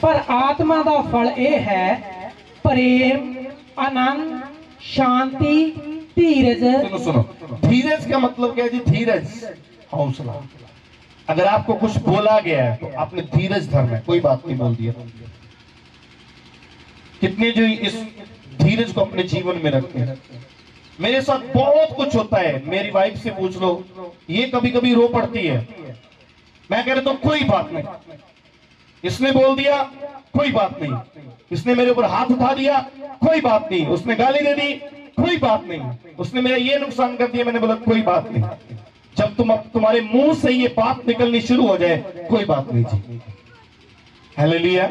पर आत्मा का फल ये है प्रेम, आनंद, शांति, धीरज। सुनो, धीरज का मतलब क्या है जी? धीरज, हौसला। अगर आपको कुछ बोला गया है तो आपने धीरज धरना है। कोई बात नहीं बोल दिया, कितने जो इस धीरज को अपने जीवन में रखते हैं। मेरे साथ बहुत कुछ होता है, मेरी वाइफ से पूछ लो, ये कभी कभी रो पड़ती है। मैं कह रहा तो कोई बात नहीं, इसने बोल दिया कोई बात नहीं, इसने मेरे ऊपर हाथ उठा दिया कोई बात नहीं, उसने गाली दे दी कोई बात नहीं, उसने मेरा ये नुकसान कर दिया, मैंने बोला कोई बात नहीं। जब तुम्हारे मुंह से ये बात निकलनी शुरू हो जाए, कोई बात नहीं जी। हालेलुया।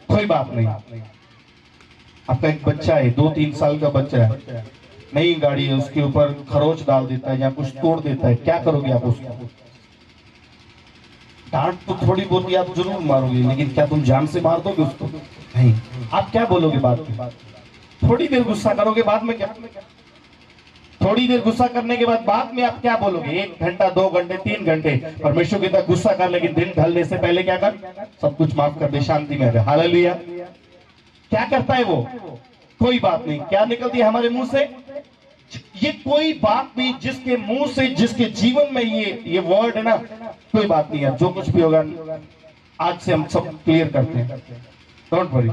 कोई बात नहीं। आपका एक बच्चा है, 2-3 साल का बच्चा है, नई गाड़ी है, उसके ऊपर खरोच डाल देता है या कुछ तोड़ देता है, क्या करोगे आप उसको? डांट तो थोड़ी बहुत आप जरूर मारोगे, लेकिन क्या तुम जान से मार दोगे उसको? नहीं। आप क्या बोलोगे बाद में? थोड़ी देर गुस्सा करोगे, बाद में क्या? थोड़ी देर गुस्सा करने के बाद में आप क्या बोलोगे? 1 घंटा, 2 घंटे, 3 घंटे परमेश्वर के तक गुस्सा कर, लेकिन दिन ढलने से पहले क्या कर? सब कुछ माफ कर दे, शांति में रहे। हालेलुया। क्या करता है वो? कोई बात नहीं। क्या निकलती है हमारे मुंह से? ये कोई बात नहीं। जिसके मुंह से, जिसके जीवन में ये वर्ड है ना, कोई बात नहीं है, जो कुछ भी होगा आज से हम सब क्लियर करते हैं। डोंट वरी,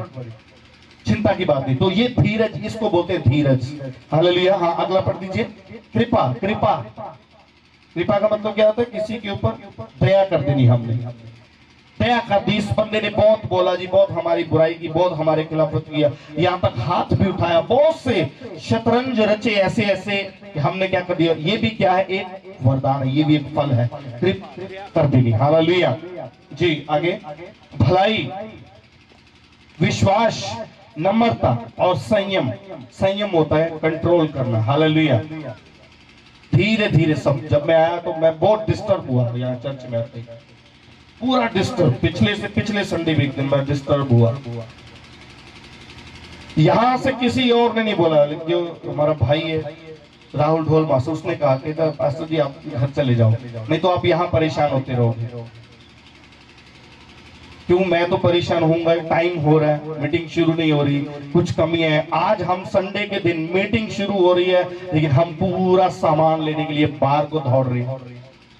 चिंता की बात नहीं। तो ये धीरज, इसको बोलते हैं धीरज। हालेलुया। हाँ, अगला पढ़ दीजिए। कृपा। कृपा का मतलब क्या होता है? किसी के ऊपर दया कर देनी। हमने दया कर दी। इस बंदे ने बहुत बोला जी, बहुत हमारी बुराई की, बहुत हमारे खिलाफ किया, यहाँ तक हाथ भी उठाया, बहुत से शतरंज रचे ऐसे ऐसे, हमने क्या कर दिया? ये भी क्या है? एक वरदान है, ये भी एक फल है, कृपा कर देनी। हालेलुया जी। आगे, भलाई, विश्वास, नम्रता और संयम। संयम होता है कंट्रोल करना। हालेलुया। धीरे धीरे सब। जब मैं आया तो मैं बहुत डिस्टर्ब हुआ यहाँ चर्च में आते, पूरा डिस्टर्ब। पिछले संडे भी एक दिन मैं डिस्टर्ब हुआ। यहां से किसी और ने नहीं बोला, जो हमारा भाई है राहुल ढोल मास्टर, उसने कहा कि पास्टर जी आप घर चले जाओ, नहीं तो आप यहाँ परेशान होते रहोगे। क्यों मैं तो परेशान हूँ, टाइम हो रहा है, मीटिंग शुरू नहीं हो रही, कुछ कमी है। आज हम संडे के दिन मीटिंग शुरू हो रही है, लेकिन हम पूरा सामान लेने के लिए बाहर को दौड़ रहे हैं,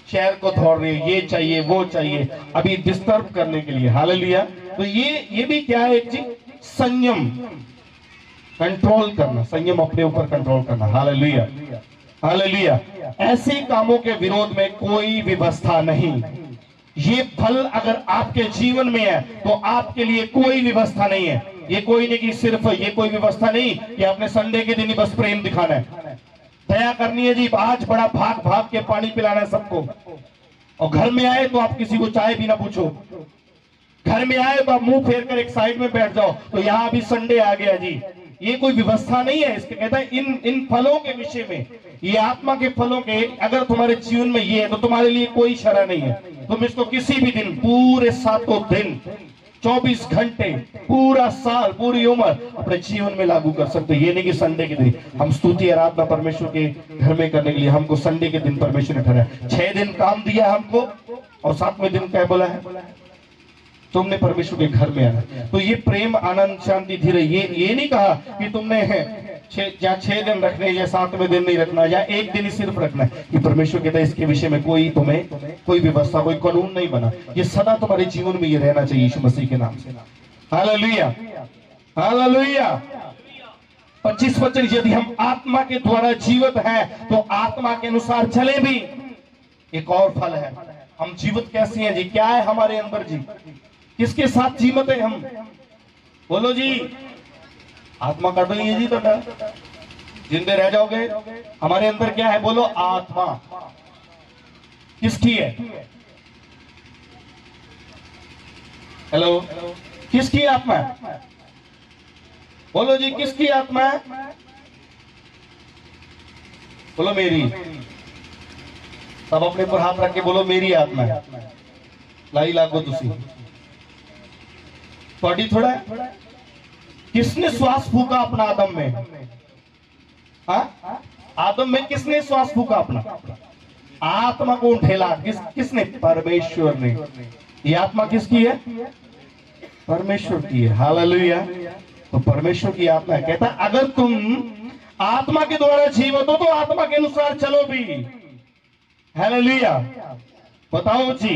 शहर को दौड़ रहे हैं, ये चाहिए वो चाहिए, अभी डिस्टर्ब करने के लिए। हालेलुया। तो ये भी क्या है, एक चीज, संयम, कंट्रोल करना, संयम अपने ऊपर कंट्रोल करना। Hallelujah, hallelujah. ऐसे कामों के विरोध में कोई व्यवस्था नहीं। ये फल अगर आपके जीवन में है तो आपके लिए कोई व्यवस्था नहीं है। ये कोई नहीं कि सिर्फ ये कोई व्यवस्था नहीं कि आपने संडे के दिन ही बस प्रेम दिखाना है, दया करनी है जी, आज बड़ा भाग भाग के पानी पिलाना है सबको, और घर में आए तो आप किसी को चाय भी ना पूछो, घर में आए तो आप मुंह फेर कर एक साइड में बैठ जाओ, तो यहाँ अभी संडे आ गया जी। ये कोई व्यवस्था नहीं है। इसके कहता है इन फलों के विषय में, ये आत्मा के फलों के, अगर तुम्हारे जीवन में ये है तो तुम्हारे लिए कोई शरा नहीं है। तुम इसको किसी भी दिन, पूरे 7 दिन, 24 घंटे, पूरा साल, पूरी उम्र अपने जीवन में लागू कर सकते हो। ये नहीं कि संडे के दिन हम स्तुति आराधना परमेश्वर के घर में करने के लिए हमको संडे के दिन परमेश्वर ने ठहराया। 6 दिन काम दिया हमको, और 7वें दिन क्या बोला है, तुमने परमेश्वर के घर में आना। तो ये प्रेम, आनंद, शांति, धीरे, ये नहीं कहा कि तुमने 6 दिन रखने या 7वें दिन नहीं रखना, या एक दिन ही सिर्फ रखना है। कि परमेश्वर कहता है इसके विषय में कोई तुम्हें कोई व्यवस्था, कोई कानून नहीं बना। ये सदा तुम्हारे जीवन में ये रहना चाहिए यीशु मसीह के नाम से। Hallelujah, hallelujah. 25 वचन, यदि हम आत्मा के द्वारा जीवित हैं तो आत्मा के अनुसार चले भी। एक और फल है, हम जीवित कैसे हैं जी, क्या है हमारे अंदर जी, किसके साथ जीवित है हम, बोलो जी। आत्मा काटो नहीं है जी, तो जिंदे रह जाओगे। हमारे अंदर क्या है, बोलो, आत्मा। किसकी है, हेलो, किसकी आत्मा है, बोलो जी, किसकी आत्मा है, बोलो मेरी। सब अपने ऊपर हाथ रख के बोलो, मेरी आत्मा है। लाई लागो तुसी थोड़ी थोड़ा। किसने श्वास फूका अपना आदम में, हाँ? आदम में किसने श्वास फूका अपना, आत्मा को उठेला, किसने, परमेश्वर ने। ये आत्मा किसकी है, परमेश्वर की है। हालेलुया। तो परमेश्वर की आत्मा है। कहता अगर तुम आत्मा के द्वारा जीवित हो तो आत्मा के अनुसार चलो भी। हालेलुया। बताओ जी,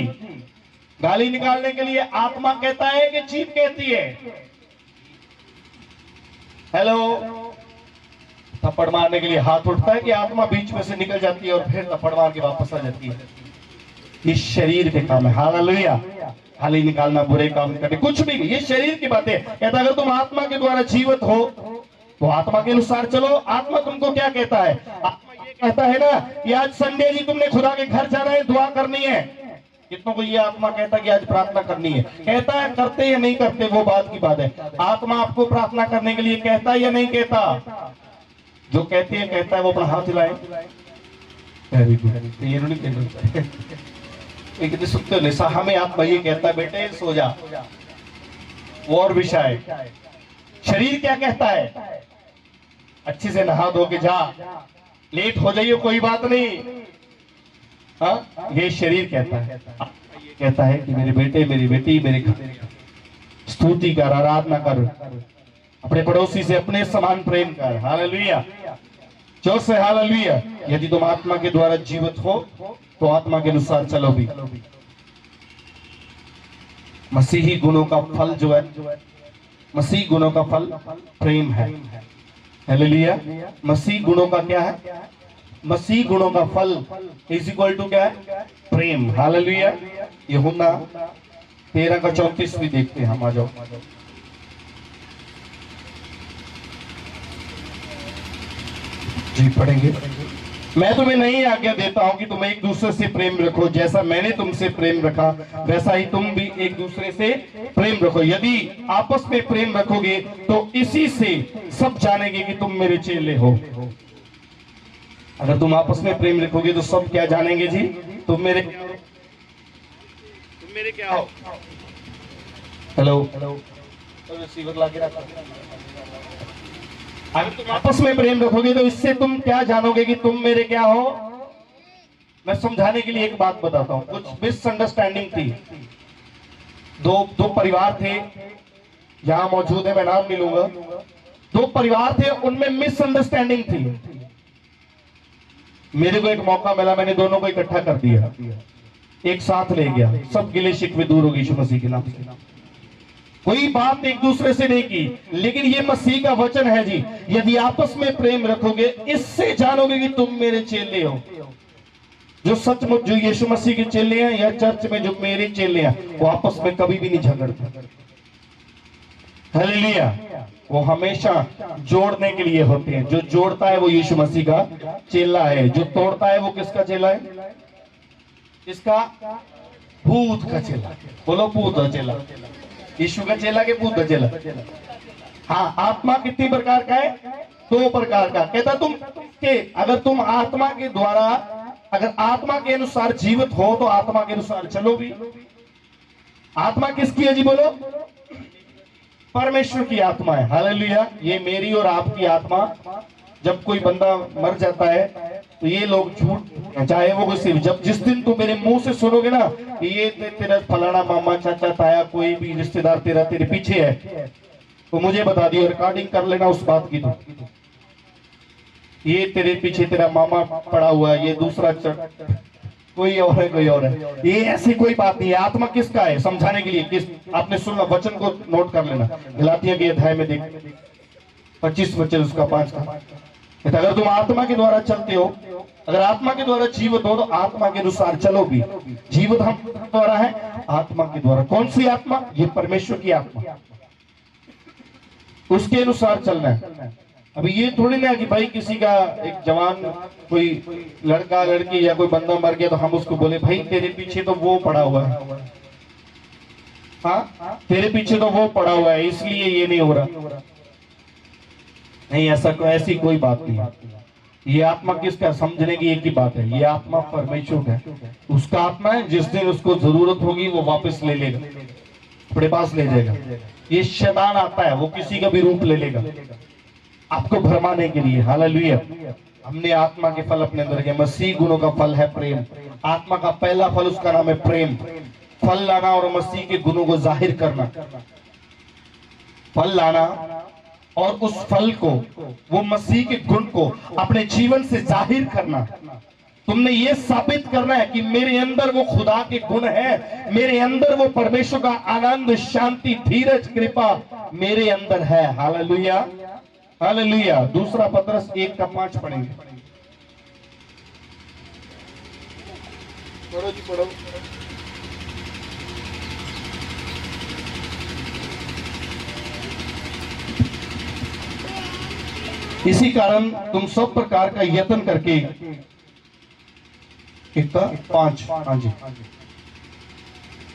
गाली निकालने के लिए आत्मा कहता है कि जीभ कहती है, हेलो। थप्पड़ मारने के लिए हाथ उठता है कि आत्मा बीच में से निकल जाती है और फिर थप्पड़ मार के वापस आ जाती है। इस शरीर के काम है। हालेलुया। गाली निकालना, बुरे काम करने, कुछ भी, ये शरीर की बातें। कहता अगर तुम आत्मा के द्वारा जीवित हो तो आत्मा के अनुसार चलो। आत्मा तुमको क्या कहता है, आत्मा ये कहता है ना कि आज संडे जी तुमने खुदा के घर जाना है, दुआ करनी है। कितनों को ये आत्मा कहता है कि आज प्रार्थना करनी है, कहता है, करते या नहीं करते वो बात की बात है। आत्मा आपको प्रार्थना करने के लिए कहता है या नहीं कहता, जो कहते हैं कहता है वो अपना हाथ हिलाए। Very good. ये नहीं कहता, लेकिन सुनते हो निशा, हमें आत्मा ये कहता है बेटे सो जा, वो और विषय। शरीर क्या कहता है, अच्छे से नहा धो के जा, लेट हो जाइए कोई बात नहीं। हाँ, ये शरीर कहता है। ये कहता है कि मेरे बेटे, मेरी बेटी, मेरे घर स्तुति कर, आराधना कर, अपने पड़ोसी से अपने समान प्रेम कर। हालेलुया। जो से हालेलुया। यदि तुम आत्मा के द्वारा जीवित हो तो आत्मा के अनुसार चलो भी। मसीही गुणों का फल जो है, मसीह गुणों का फल प्रेम है। हालेलुया। मसीह गुणों का क्या है, मसीह गुणों का फल इज इक्वल टू क्या है, प्रेम। हालेलुया। यूहन्ना 13:34 भी देखते हैं हम। आ जाओ, जी पढ़ेंगे। मैं तुम्हें नहीं आज्ञा देता हूं कि तुम एक दूसरे से प्रेम रखो, जैसा मैंने तुमसे प्रेम रखा वैसा ही तुम भी एक दूसरे से प्रेम रखो। यदि आपस में प्रेम रखोगे तो इसी से सब जानेंगे कि तुम मेरे चेले हो। अगर तुम आपस में प्रेम रखोगे तो सब क्या जानेंगे जी, तुम मेरे क्या हो। हेलो, रिसीवर ला के रखो। अगर तुम आपस में प्रेम रखोगे तो इससे तुम क्या जानोगे कि तुम मेरे क्या हो। मैं समझाने के लिए एक बात बताता हूं, कुछ मिसअंडरस्टैंडिंग थी। दो परिवार थे, यहां मौजूद है, मैं नाम नहीं लूंगा। दो परिवार थे, उनमें मिसअंडरस्टैंडिंग थी। मेरे को एक मौका मिला, मैंने दोनों को इकट्ठा कर दिया, एक साथ ले गया, सब गिले शिकवे दूर हो गई यीशु मसीह के नाम से। कोई बात एक दूसरे से नहीं की, लेकिन ये मसीह का वचन है जी, यदि आपस में प्रेम रखोगे, इससे जानोगे कि तुम मेरे चेले हो। जो सचमुच जो यीशु मसीह के चेले हैं या चर्च में जो मेरे चेले हैं, वो आपस में कभी भी नहीं झगड़ते। हालेलुया। वो हमेशा जोड़ने के लिए होते हैं। जो जोड़ता है वो यीशु मसीह का चेला है, जो तोड़ता है वो किसका चेला है? इसका भूत का चेला। बोलो भूत का चेला। यीशु का चेला के भूत का चेला? हाँ। आत्मा कितनी प्रकार का है? 2 प्रकार का। कहता तुम के अगर तुम आत्मा के द्वारा, अगर आत्मा के अनुसार जीवित हो तो आत्मा के अनुसार चलो भी। आत्मा किसकी है जी? बोलो। परमेश्वर की आत्मा है। हालेलुया। ये मेरी और आपकी आत्मा। जब कोई बंदा मर जाता है तो ये लोग झूठ, चाहे वो कोई, जब जिस दिन तुम मेरे मुंह से सुनोगे ना कि ये तेरा फलाना मामा चाचा ताया कोई भी रिश्तेदार तेरा तेरे पीछे है, तो मुझे बता दियो, रिकॉर्डिंग कर लेना उस बात की। तो ये तेरे पीछे तेरा मामा पड़ा हुआ है, ये दूसरा कोई और है, कोई और है, ये ऐसी कोई बात नहीं है। आत्मा किसका है? समझाने के लिए किस, आपने सुना, वचन को नोट कर लेना। गलातियों के अध्याय में देख 25 वचन उसका 5 का। अगर तुम आत्मा के द्वारा चलते हो, अगर आत्मा के द्वारा जीवित हो तो आत्मा के अनुसार चलो भी। जीवित हम द्वारा है, आत्मा के द्वारा। कौन सी आत्मा? ये परमेश्वर की आत्मा, उसके अनुसार चलना है। अभी ये थोड़ी ना कि भाई किसी का एक जवान कोई लड़का लड़की या कोई बंदा मर गया तो हम उसको बोले भाई तेरे पीछे तो वो पड़ा हुआ है, हाँ तेरे पीछे तो वो पड़ा हुआ है इसलिए ये नहीं हो रहा। नहीं, ऐसी कोई बात नहीं। ये आत्मा किसका? समझने की एक ही बात है, ये आत्मा परमेश्वर का है। उसका आत्मा है, जिस दिन उसको जरूरत होगी वो वापस ले लेगा, अपने पास ले जाएगा। ये शैतान आता है, वो किसी का भी रूप ले लेगा आपको भरमाने के लिए। हालेलुया। हमने आत्मा के फल अपने अंदर के, मसीह गुणों का फल है प्रेम। आत्मा का पहला फल उसका नाम है प्रेम। फल लाना और मसीह के गुणों को जाहिर करना, फल लाना और उस फल को, वो मसीह के गुण को अपने जीवन से जाहिर करना। तुमने ये साबित करना है कि मेरे अंदर वो खुदा के गुण है, मेरे अंदर वो परमेश्वर का आनंद, शांति, धीरज, कृपा मेरे अंदर है। Hallelujah, hallelujah. दूसरा पतरस 1:5 पढ़ेंगे। पढ़ो जी, पढ़ो। इसी कारण तुम सब प्रकार का यत्न करके, 1:5, हाँ जी,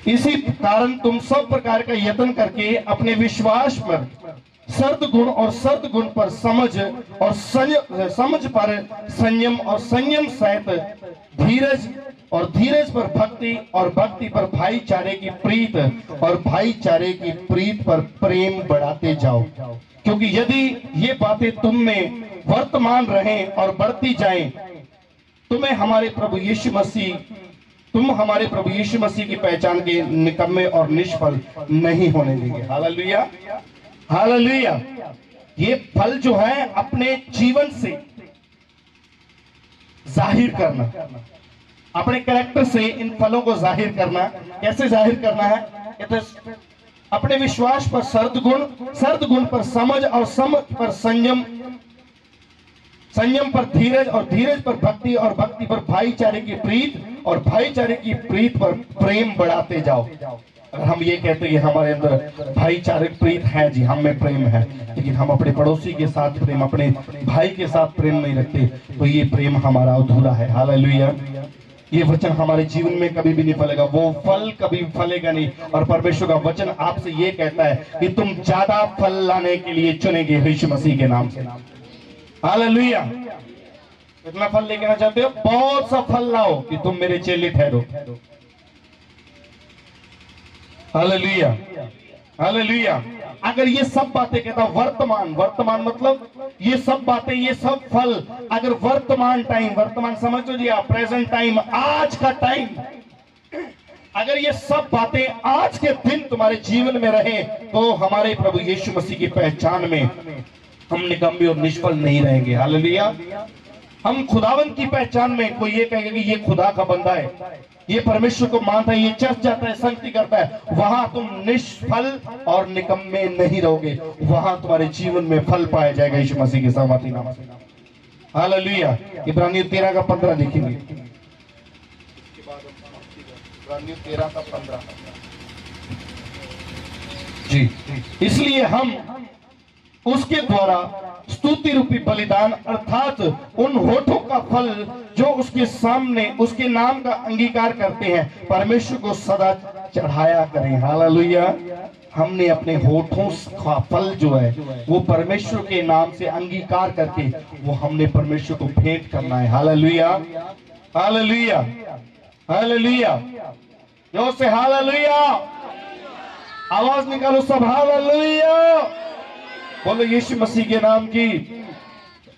इसी कारण तुम सब प्रकार का यत्न करके अपने विश्वास पर सर्द गुण और सर्द गुण पर समझ और समझ पर संयम और संयम सहित धीरज और धीरज पर भक्ति और भक्ति पर भाईचारे की प्रीत और भाईचारे की प्रीत पर प्रेम बढ़ाते जाओ। क्योंकि यदि ये बातें तुम में वर्तमान रहें और बढ़ती जाएं, तुम हमारे प्रभु यीशु मसीह की पहचान के निकम्मे और निष्फल नहीं होने देंगे। Hallelujah, hallelujah. ये फल जो है अपने जीवन से जाहिर करना, अपने कैरेक्टर से इन फलों को जाहिर करना। कैसे जाहिर करना है? अपने विश्वास पर सर्द गुण पर समझ और समझ पर संयम, संयम पर धीरज और धीरज पर भक्ति और भक्ति पर भाईचारे की प्रीत और भाईचारे की प्रीत पर प्रेम बढ़ाते जाओ। अगर हम ये कहते हैं हमारे अंदर भाईचारे प्रीत है जी, हम में प्रेम है, लेकिन हम अपने पड़ोसी के साथ प्रेम, अपने भाई के साथ प्रेम नहीं रखते, तो ये प्रेम हमारा अधूरा है। हालेलुया। ये वचन हमारे जीवन में कभी भी नहीं फलेगा, वो फल कभी फलेगा नहीं। और परमेश्वर का वचन आपसे ये कहता है कि तुम ज्यादा फल लाने के लिए चुने गए यीशु मसीह के नाम से। हालेलुया। कितना फल लेके आना चाहते हो? बहुत सा फल लाओ कि तुम मेरे चेले ठहरो। Hallelujah, hallelujah. अगर ये सब बातें कहता, वर्तमान मतलब ये सब बातें, ये सब फल, अगर वर्तमान टाइम, वर्तमान समझो जी आप, प्रेजेंट टाइम, आज का टाइम, अगर ये सब बातें आज के दिन तुम्हारे जीवन में रहे तो हमारे प्रभु यीशु मसीह की पहचान में हम निकम्मे और निष्फल नहीं रहेंगे। हालेलुया। हम खुदावन की पहचान में कोई ये कहेगा कि ये खुदा का बंदा है, ये परमेश्वर को मानता है, ये चर्च जाता है, संगति करता है, वहां तुम निष्फल और निकम्मे नहीं रहोगे, वहां तुम्हारे जीवन में फल पाया जाएगा यीशु मसीह के सामर्थ्य नाम से। हालेलुया। इब्रानियों 13 का 15 लिखेंगे। इब्रानियों 13 का 15 जी। इसलिए हम उसके द्वारा स्तुति रूपी बलिदान अर्थात उन होठों का फल जो उसके सामने उसके नाम का अंगीकार करते हैं परमेश्वर को सदा चढ़ाया करें। हालेलुया। हमने अपने होठों का फल जो है वो परमेश्वर के नाम से अंगीकार करके वो हमने परमेश्वर को भेंट करना है। हालेलुया। हालेलुया। हालेलुया। जोर से हालेलुया। आवाज निकालो सब, हालेलुया। बोलो यीशु मसीह के नाम की।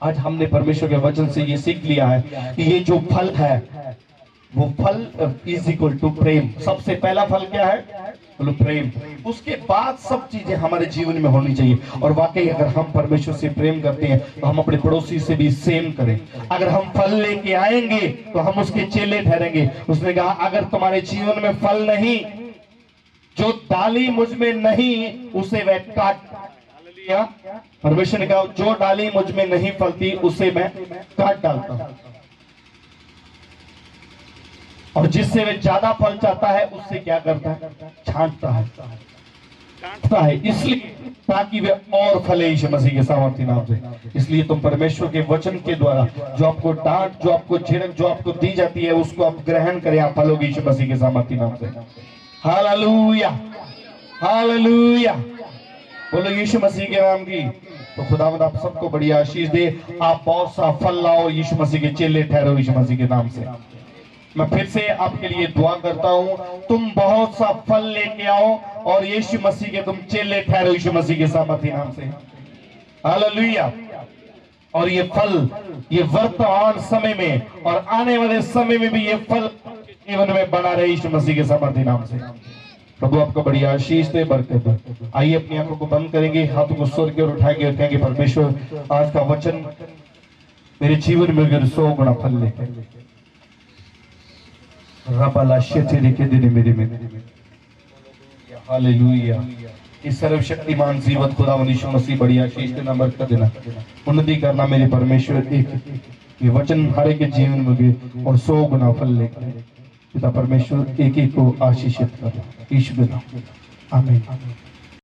आज हमने परमेश्वर के वचन से ये सीख लिया है कि ये जो फल है वो फल इज इक्वल टू प्रेम। सबसे पहला फल क्या है? बोलो प्रेम। उसके बाद सब चीजें हमारे जीवन में होनी चाहिए। और वाकई अगर हम परमेश्वर से प्रेम करते हैं तो हम अपने पड़ोसी से भी सेम करें। अगर हम फल लेके आएंगे तो हम उसके चेले ठहरेंगे। उसने कहा अगर तुम्हारे जीवन में फल नहीं, जो डाली मुझ में नहीं उसे वह काट। परमेश्वर ने कहा जो डाली मुझ में नहीं फलती उसे मैं काट डालता हूं, और जिससे वह ज्यादा फल चाहता है उससे क्या करता है? छांटता है, इसलिए ताकि वे और फले यीशु मसीह के सामर्थ्य नाम से। इसलिए तुम परमेश्वर के वचन के द्वारा जो आपको डांट, जो आपको झिड़क, जो आपको दी जाती है उसको आप ग्रहण करें, आप फलोगे यीशु मसीह के सामर्थ्य नाम से। हालेलुया। हालेलुया। बोलो यीशु मसीह के नाम की। तो खुदावंद आप सबको बड़ी आशीष दे। आप बहुत सा फल लाओ, यीशु मसीह के चेले ठहरो यीशु मसीह के नाम से। मैं फिर से आपके लिए दुआ करता हूं, तुम बहुत सा फल लेके आओ और यीशु मसीह के तुम चेले ठहरो यीशु मसीह के सामर्थ्य नाम से। हालेलुया। और ये फल ये वर्तमान समय में और आने वाले समय में भी ये फल जीवन में बना रहे यीशु मसीह के सामर्थ्य नाम से। प्रभु आपको बड़ी आशीष दे, बरकत दे। आइए अपनी आंखों को बंद करेंगे, हाथों को स्वर की ओर उठाएंगे और कहेंगे परमेश्वर आज का वचन मेरे जीवन में अगर 100 गुना फल लेके हालेलुया। इस सर्वशक्तिमान जीवत खुदावंद यीशु मसीह बड़ी आशीष देना, बरकत देना, उन्नति करना मेरे परमेश्वर। एक ये वचन हर एक के जीवन में भी और 100 गुना फल लेकर पिता परमेश्वर एक एक को आशीषित कर यीशु के नाम। आमीन।